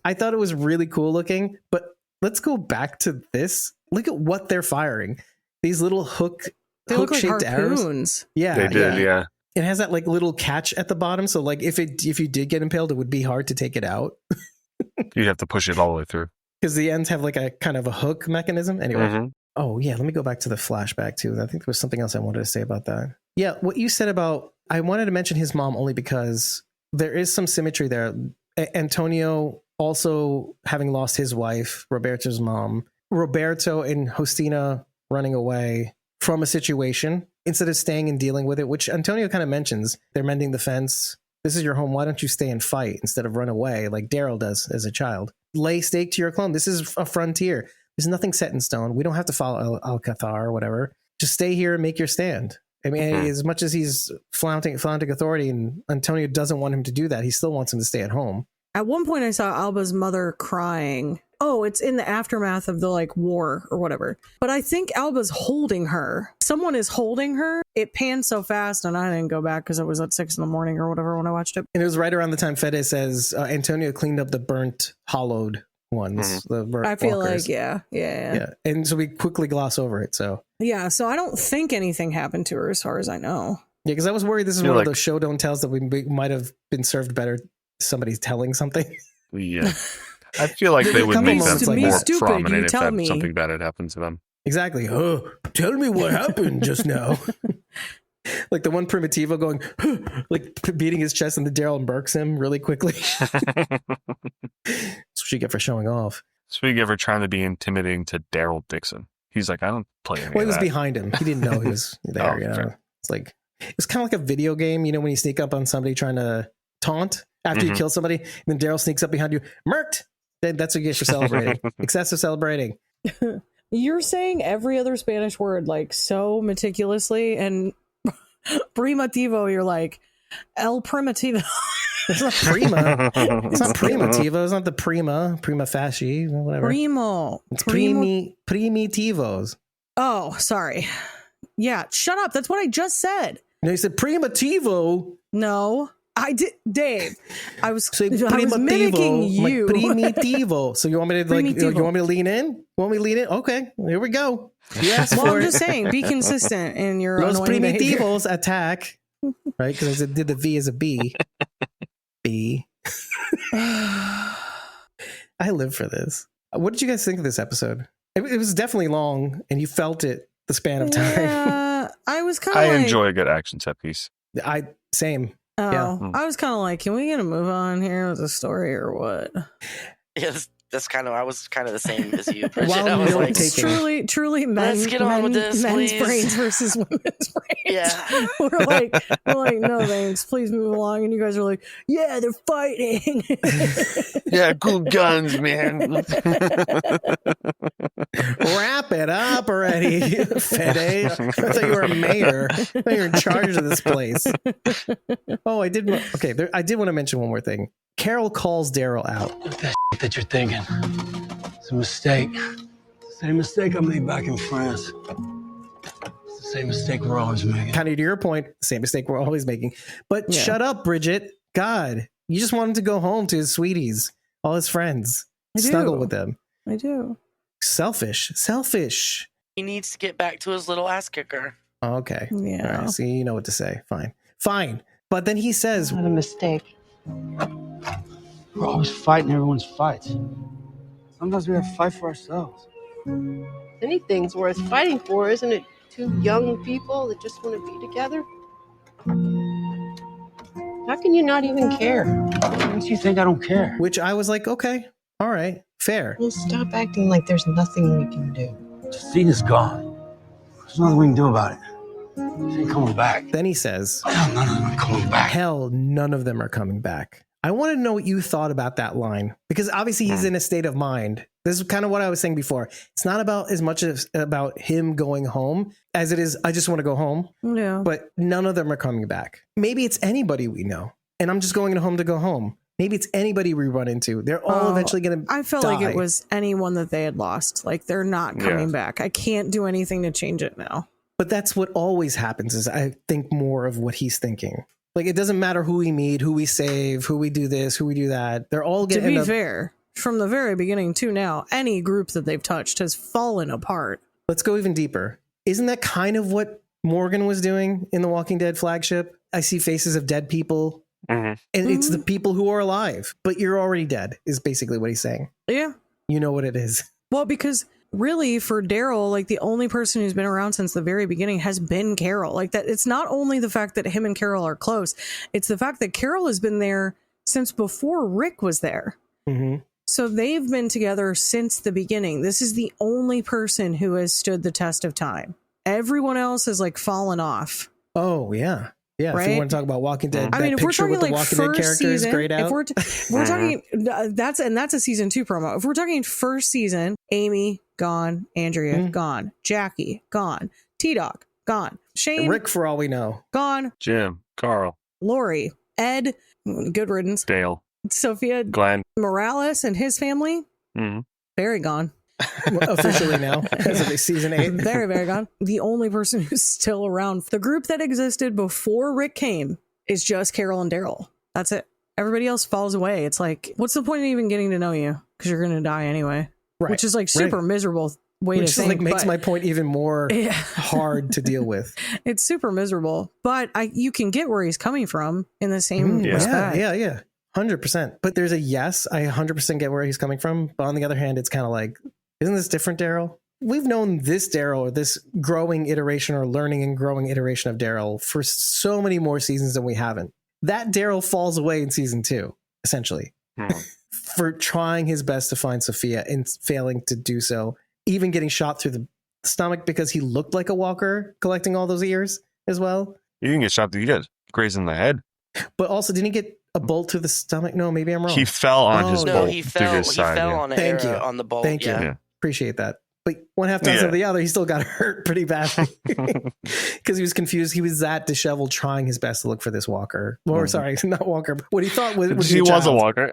I thought it was really cool looking, but let's go back to this. Look at what they're firing. These little they look like hook-shaped arrows. harpoons. Yeah, they did. Yeah. It has that like little catch at the bottom, so like if you did get impaled, it would be hard to take it out. You'd have to push it all the way through because the ends have like a kind of a hook mechanism. Anyway. Oh yeah, let me go back to the flashback too. I think there was something else I wanted to say about that. Yeah, what you said about, I wanted to mention his mom only because there is some symmetry there. Antonio also having lost his wife, Roberto's mom, Roberto and Justina running away from a situation instead of staying and dealing with it, which Antonio kind of mentions. They're mending the fence. This is your home. Why don't you stay and fight instead of run away like Daryl does as a child? Lay stake to your clone. This is a frontier. There's nothing set in stone. We don't have to follow Alcazar or whatever. Just stay here and make your stand. I mean, as much as he's flaunting authority and Antonio doesn't want him to do that, he still wants him to stay at home. At one point I saw Alba's mother crying. Oh, it's in the aftermath of the war or whatever. But I think Alba's holding her. Someone is holding her. It panned so fast and I didn't go back because it was at 6 a.m. or whatever when I watched it. And it was right around the time Fede says Antonio cleaned up the burnt, hollowed ones. The burnt I feel walkers. like, yeah. And so we quickly gloss over it. So so I don't think anything happened to her as far as I know. Yeah, because I was worried this is one of those show don't tells that we might have been served better. Somebody's telling something. Yeah. I feel like they would make that more prominent if something bad had happened to them. Exactly. Oh, tell me what happened just now. Like the one Primitivo going, like beating his chest and the Daryl Burks him really quickly. That's what you get for showing off. That's what you get for trying to be intimidating to Daryl Dixon. He's like, I don't play any Well, he of was that. behind him. He didn't know he was there. Oh, You know, fair. it's like it's kind of like a video game. You know, when you sneak up on somebody trying to taunt after you Mhm. kill somebody, and then Daryl sneaks up behind you, murked. Then that's what you get for celebrating. Excessive celebrating. You're saying every other Spanish word like so meticulously, and primitivo, you're like el primitivo. It's not prima. It's not primitivo. It's not the prima facie, whatever. Primo. It's Primo. primitivos. Oh, sorry. Yeah, shut up. That's what I just said. No, you said primitivo. No, I did, Dave. I was Say mimicking primitivo. Like you. primitivo. So you want me to like? Primitivo. You want me to lean in? Want me to lean in? Okay, here we go. Yes, Well, for I'm it. just saying, be consistent in your Los annoying behavior. primitivos attack. Right, because I did the V as a B. B. I live for this. What did you guys think of this episode? It was definitely long, and you felt it the span of time. Yeah, I was kind of I like, enjoy a good action set piece. Same. oh, yeah. I was kind of like, can we get a move on here with the story or what? Yeah, that's kind of. I was kind of the same as you, Bridget. While I was note like, taking. Truly, Let's get on with this, men's please. brains versus women's brains. Yeah. we're like, no thanks, please move along. And you guys are like, yeah, they're fighting. Yeah, cool guns, man. Wrap it up already, Fede. I thought you were a mayor. I thought you were in charge of this place. Oh, I did. Okay, I did want to mention one more thing. Carol calls Daryl out. That that you're thinking. It's a mistake. Same mistake I made back in France. It's the same mistake we're always making. Kind of to your point, same mistake we're always making. But Yeah. shut up, Bridget. God, you just want him to go home to his sweeties, all his friends, I snuggle do. with them. I do. Selfish. He needs to get back to his little ass kicker. Oh, okay. Yeah. All right. See, you know what to say. Fine. But then he says, Not a mistake. We're always fighting everyone's fights. Sometimes we have to fight for ourselves. Anything's worth fighting for, isn't it? Two young people that just want to be together. How can you not even care? What makes you think I don't care? which I was like, okay, all right, fair. Well, stop acting like there's nothing we can do. Justina's gone. There's nothing we can do about it. She ain't coming back. Then he says, Hell, none of them are coming back. hell, none of them are coming back. I want to know what you thought about that line, because obviously he's in a state of mind. This is kind of what I was saying before. It's not about as much as about him going home as it is, I just want to go home, Yeah. but none of them are coming back. Maybe it's anybody we know, and I'm just going home to go home. Maybe it's anybody we run into. They're all Oh, eventually going to I felt like it was anyone that they had lost. Like they're not coming back. I can't do anything to change it now. But that's what always happens is I think more of what he's thinking. Like, it doesn't matter who we meet, who we save, who we do this, who we do that. They're all To getting be fair, from the very beginning to now, any group that they've touched has fallen apart. Let's go even deeper. Isn't that kind of what Morgan was doing in the Walking Dead flagship? I see faces of dead people, Mhm. and it's the people who are alive, but you're already dead, is basically what he's saying. Yeah. You know what it is. Well, because really for Daryl, like the only person who's been around since the very beginning has been Carol. Like that, it's not only the fact that him and Carol are close, it's the fact that Carol has been there since before Rick was there. Mm-hmm. So they've been together since the beginning. This is the only person who has stood the test of time. Everyone else has like fallen off. Oh, yeah. Yeah, if Right? you want to talk about Walking Dead, I mean, that if we're picture talking with the like Walking Dead first character is season, grayed out. if we're talking, that's a season 2 promo. If we're talking first season, Amy gone, Andrea gone, Jackie gone, T-Dog gone, Shane Rick, for all we know. gone, Jim, Carl, Lori, Ed, good riddance, Dale, Sophia Glenn. Morales and his family, Mhm. very gone. Officially now, as of season 8. Very, very gone. The only person who's still around, the group that existed before Rick came, is just Carol and Daryl. That's it. Everybody else falls away. It's like, what's the point of even getting to know you? Because you're going to die anyway. Right. Which is like super miserable way Which to is think. like makes but- my point even more Yeah. hard to deal with. It's super miserable, but you can get where he's coming from in the same respect. Yeah. 100%. But there's a yes, I 100% get where he's coming from. But on the other hand, it's kind of like, isn't this different, Daryl? We've known this Daryl, or this growing iteration or learning and growing iteration of Daryl for so many more seasons than we haven't. That Daryl falls away in season 2, essentially, for trying his best to find Sophia and failing to do so, even getting shot through stomach because he looked like a walker collecting all those ears as well. He didn't get shot. He got grazed in the head. But also, didn't he get a bolt to the stomach? No, maybe I'm wrong. He fell on his Oh, No, bolt he through fell. his He side. fell Yeah. on an Thank arrow you. on the bolt. Thank you. Yeah. Appreciate that. But one half times Yeah. over the other, he still got hurt pretty badly because he was confused. He was that disheveled, trying his best to look for this walker. Or sorry, not walker. But what he thought was He was a walker.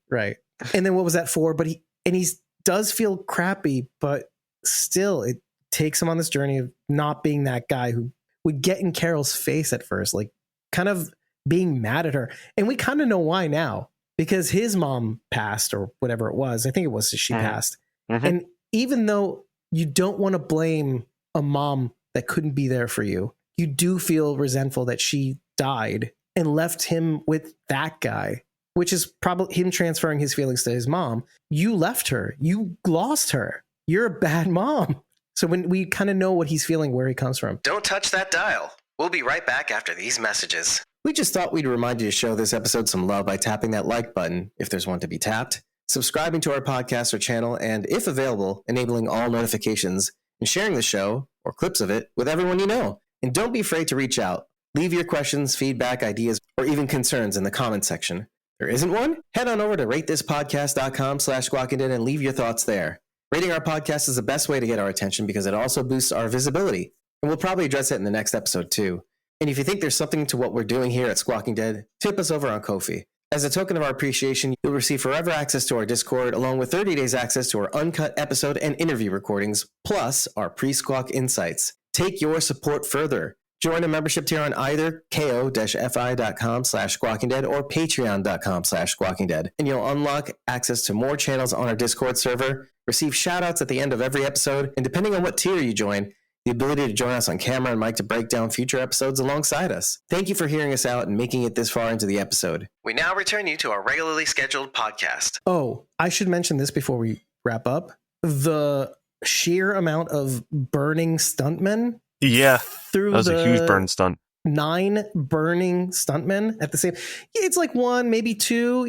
right. And then what was that for? But he does feel crappy, but still, it takes him on this journey of not being that guy who would get in Carol's face at first, like kind of being mad at her. And we kind of know why now, because his mom passed or whatever it was. I think it was she passed. Mhm. And even though you don't want to blame a mom that couldn't be there for you, you do feel resentful that she died and left him with that guy, which is probably him transferring his feelings to his mom. You left her. You lost her. You're a bad mom. So when we kind of know what he's feeling, where he comes from. Don't touch that dial. We'll be right back after these messages. We just thought we'd remind you to show this episode some love by tapping that like button, if there's one to be tapped, subscribing to our podcast or channel, and if available, enabling all notifications, and sharing the show, or clips of it, with everyone you know. And don't be afraid to reach out. Leave your questions, feedback, ideas, or even concerns in the comment section. There isn't one? Head on over to ratethispodcast.com/squawking and leave your thoughts there. Rating our podcast is the best way to get our attention because it also boosts our visibility. And we'll probably address it in the next episode too. And if you think there's something to what we're doing here at Squawking Dead, tip us over on Ko-fi. As a token of our appreciation, you'll receive forever access to our Discord, along with 30 days access to our uncut episode and interview recordings, plus our pre-squawk insights. Take your support further. Join a membership tier on either ko-fi.com/squawkingdead or patreon.com/squawkingdead, and you'll unlock access to more channels on our Discord server, receive shoutouts at the end of every episode, and depending on what tier you join, the ability to join us on camera and mic to break down future episodes alongside us. Thank you for hearing us out and making it this far into the episode. We now return you to our regularly scheduled podcast. Oh, I should mention this before we wrap up. The sheer amount of burning stuntmen. Yeah, Through that was a huge burn stunt. 9 burning stuntmen at the same. It's like 1, maybe 2.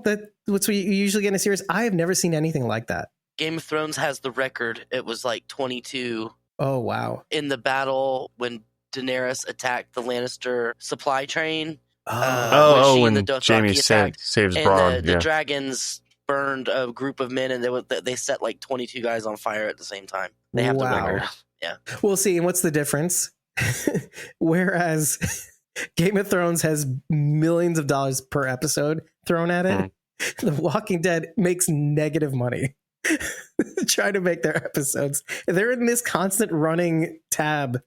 That's what you usually get in a series. I have never seen anything like that. Game of Thrones has the record. It was like 22 Oh wow! in the battle when Daenerys attacked the Lannister supply train. When the Dothraki Jaime attacked, saves and Bronn. the dragons burned a group of men, and they set like 22 guys on fire at the same time. They have the record. Yeah. We'll see. And what's the difference? Whereas Game of Thrones has millions of dollars per episode thrown at it, The Walking Dead makes negative money trying to make their episodes. They're in this constant running tab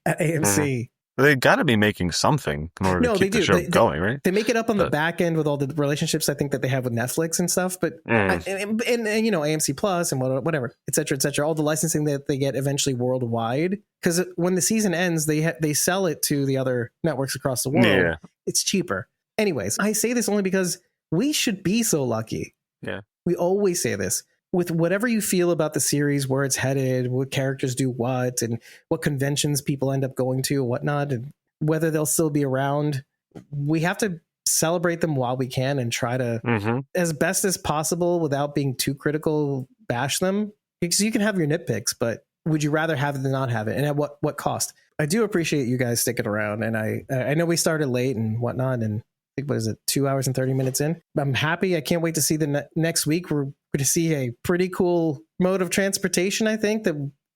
at AMC. They got to be making something in order to keep the show going, right? They make it up on the back end with all the relationships I think that they have with Netflix and stuff, but and AMC Plus and whatever, et cetera, all the licensing that they get eventually worldwide. Because when the season ends, they sell it to the other networks across the world. Yeah. It's cheaper. Anyways, I say this only because we should be so lucky. Yeah. We always say this. With whatever you feel about the series, where it's headed, what characters do what, and what conventions people end up going to, whatnot, and whether they'll still be around, we have to celebrate them while we can and try to, as best as possible, without being too critical, bash them. Because you can have your nitpicks, but would you rather have it than not have it? And at what cost? I do appreciate you guys sticking around, and I know we started late and whatnot, and I think, what is it, 2 hours and 30 minutes in? I'm happy. I can't wait to see the next week. We're going to see a pretty cool mode of transportation, I think.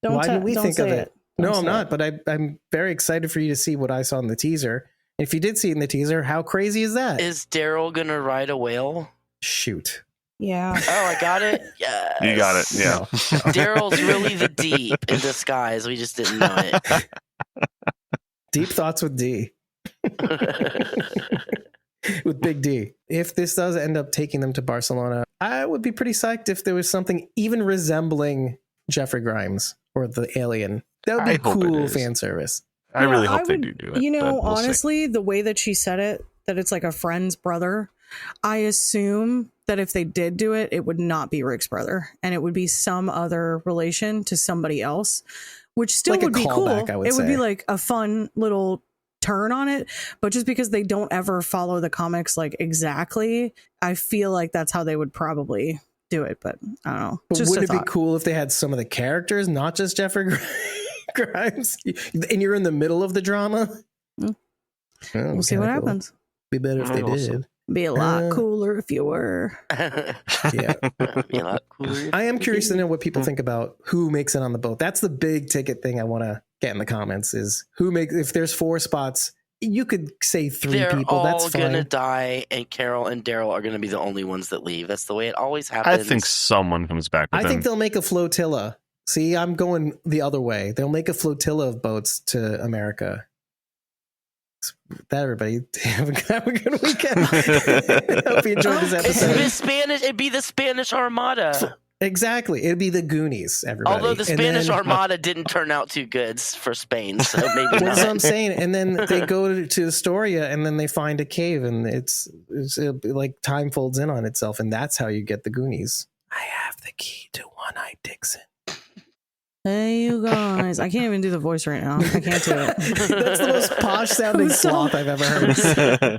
Why didn't we think of it? No, I'm not, but I'm very excited for you to see what I saw in the teaser. If you did see it in the teaser, how crazy is that? Is Daryl going to ride a whale? Shoot. Yeah. Oh, I got it? Yes. You got it, yeah. No. Daryl's really the Deep in disguise. We just didn't know it. Deep thoughts with D. With Big D. If this does end up taking them to Barcelona, I would be pretty psyched if there was something even resembling Jeffrey Grimes or the alien. That would be cool fan service. I really hope they do it. Honestly, the way that she said it, that it's like a friend's brother, I assume that if they did do it, it would not be Rick's brother, and it would be some other relation to somebody else, which still would be cool. It would be like a fun little turn on it, but just because they don't ever follow the comics like exactly, I feel like that's how they would probably do it, but I don't know. But Just wouldn't a it be thought. cool if they had some of the characters, not just Jeffrey Grimes, and you're in the middle of the drama? Mm. Oh, We'll see what happens. Be better if they Awesome. did. Be a lot cooler if you were. Yeah. Be a lot cooler. I am curious to know what people think about who makes it on the boat. That's the big ticket thing I want to get in the comments is who makes, if there's 4 spots, you could say 3 They're people. all That's fine. gonna die, and Carol and Daryl are gonna be the only ones that leave. That's the way it always happens. I think someone comes back with I them. think they'll make a flotilla. See, I'm going the other way. They'll make a flotilla of boats to America. That everybody have a good weekend. Hope you enjoyed this episode. It'd be the Spanish Armada. Exactly, it'd be the Goonies. Everybody. Although the And Spanish then- Armada didn't turn out too good for Spain, so maybe Well, that's what I'm not. saying. And then they go to Astoria, and then they find a cave, and it's like time folds in on itself, and that's how you get the Goonies. I have the key to One-Eyed Dixon. Hey, you guys. I can't even do the voice right now. I can't do it. That's the most posh sounding So- sloth I've ever heard.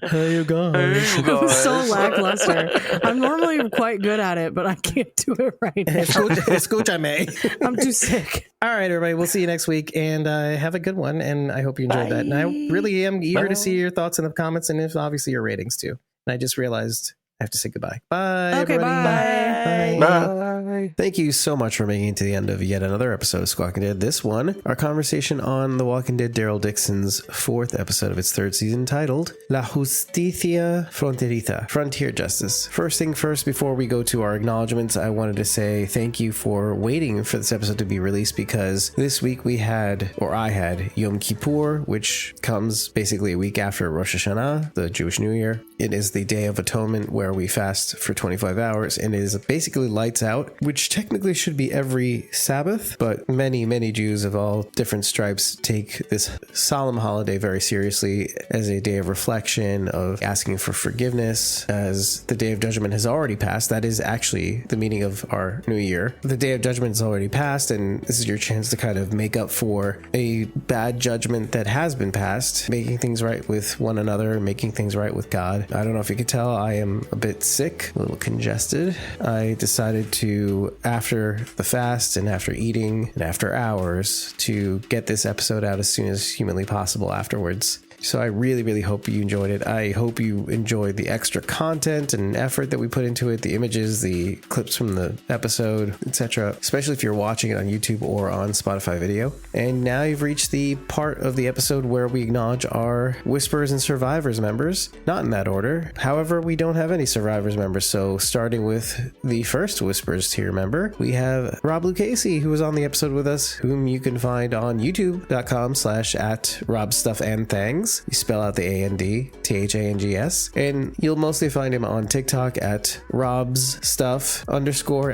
Hey, you guys. It was so lackluster. I'm normally quite good at it, but I can't do it right now. Escúchame. I'm too sick. All right, everybody. We'll see you next week, and have a good one. And I hope you enjoyed that. And I really am eager to see your thoughts in the comments, and if obviously your ratings too. And I just realized I have to say goodbye. Bye. Okay, everybody. bye. Thank you so much for making it to the end of yet another episode of Squawking Dead. This one, our conversation on The Walking Dead, Daryl Dixon's 4th episode of its 3rd season, titled La Justicia Fronteriza, Frontier Justice. First thing first, before we go to our acknowledgements, I wanted to say thank you for waiting for this episode to be released, because this week I had Yom Kippur, which comes basically a week after Rosh Hashanah, the Jewish New Year. It is the Day of Atonement where we fast for 25 hours, and it is basically lights out, which technically should be every Sabbath, but many, many Jews of all different stripes take this solemn holiday very seriously as a day of reflection, of asking for forgiveness, as the Day of Judgment has already passed. That is actually the meaning of our new year. The Day of Judgment has already passed, and this is your chance to kind of make up for a bad judgment that has been passed, making things right with one another, making things right with God. I don't know if you could tell, I am a bit sick, a little congested. I decided to, after the fast and after eating and after hours, to get this episode out as soon as humanly possible afterwards. So I really, really hope you enjoyed it. I hope you enjoyed the extra content and effort that we put into it, the images, the clips from the episode, etc., especially if you're watching it on YouTube or on Spotify video. And now you've reached the part of the episode where we acknowledge our Whisperers and Survivors members, not in that order. However, we don't have any Survivors members, so starting with the first Whisperers tier member, we have Rob Lucchese, who was on the episode with us, whom you can find on youtube.com/@RobStuffAndThangs. You spell out the A-N-D, T-H-A-N-G-S. And you'll mostly find him on TikTok at robsstuff_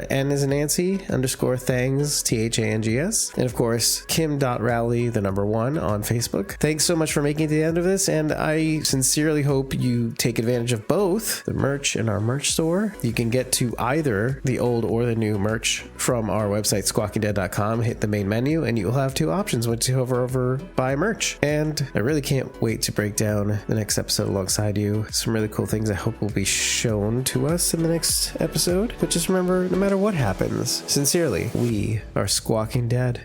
N as in Nancy _thangs, T-H-A-N-G-S. And of course, Kim.Rowley, the number 1 on Facebook. Thanks so much for making it to the end of this. And I sincerely hope you take advantage of both the merch and our merch store. You can get to either the old or the new merch from our website, squawkingdead.com. Hit the main menu and you'll have 2 options once you hover over buy merch. And I really can't wait to break down the next episode alongside you. Some really cool things I hope will be shown to us in the next episode. But just remember, no matter what happens, sincerely, we are Squawking Dead.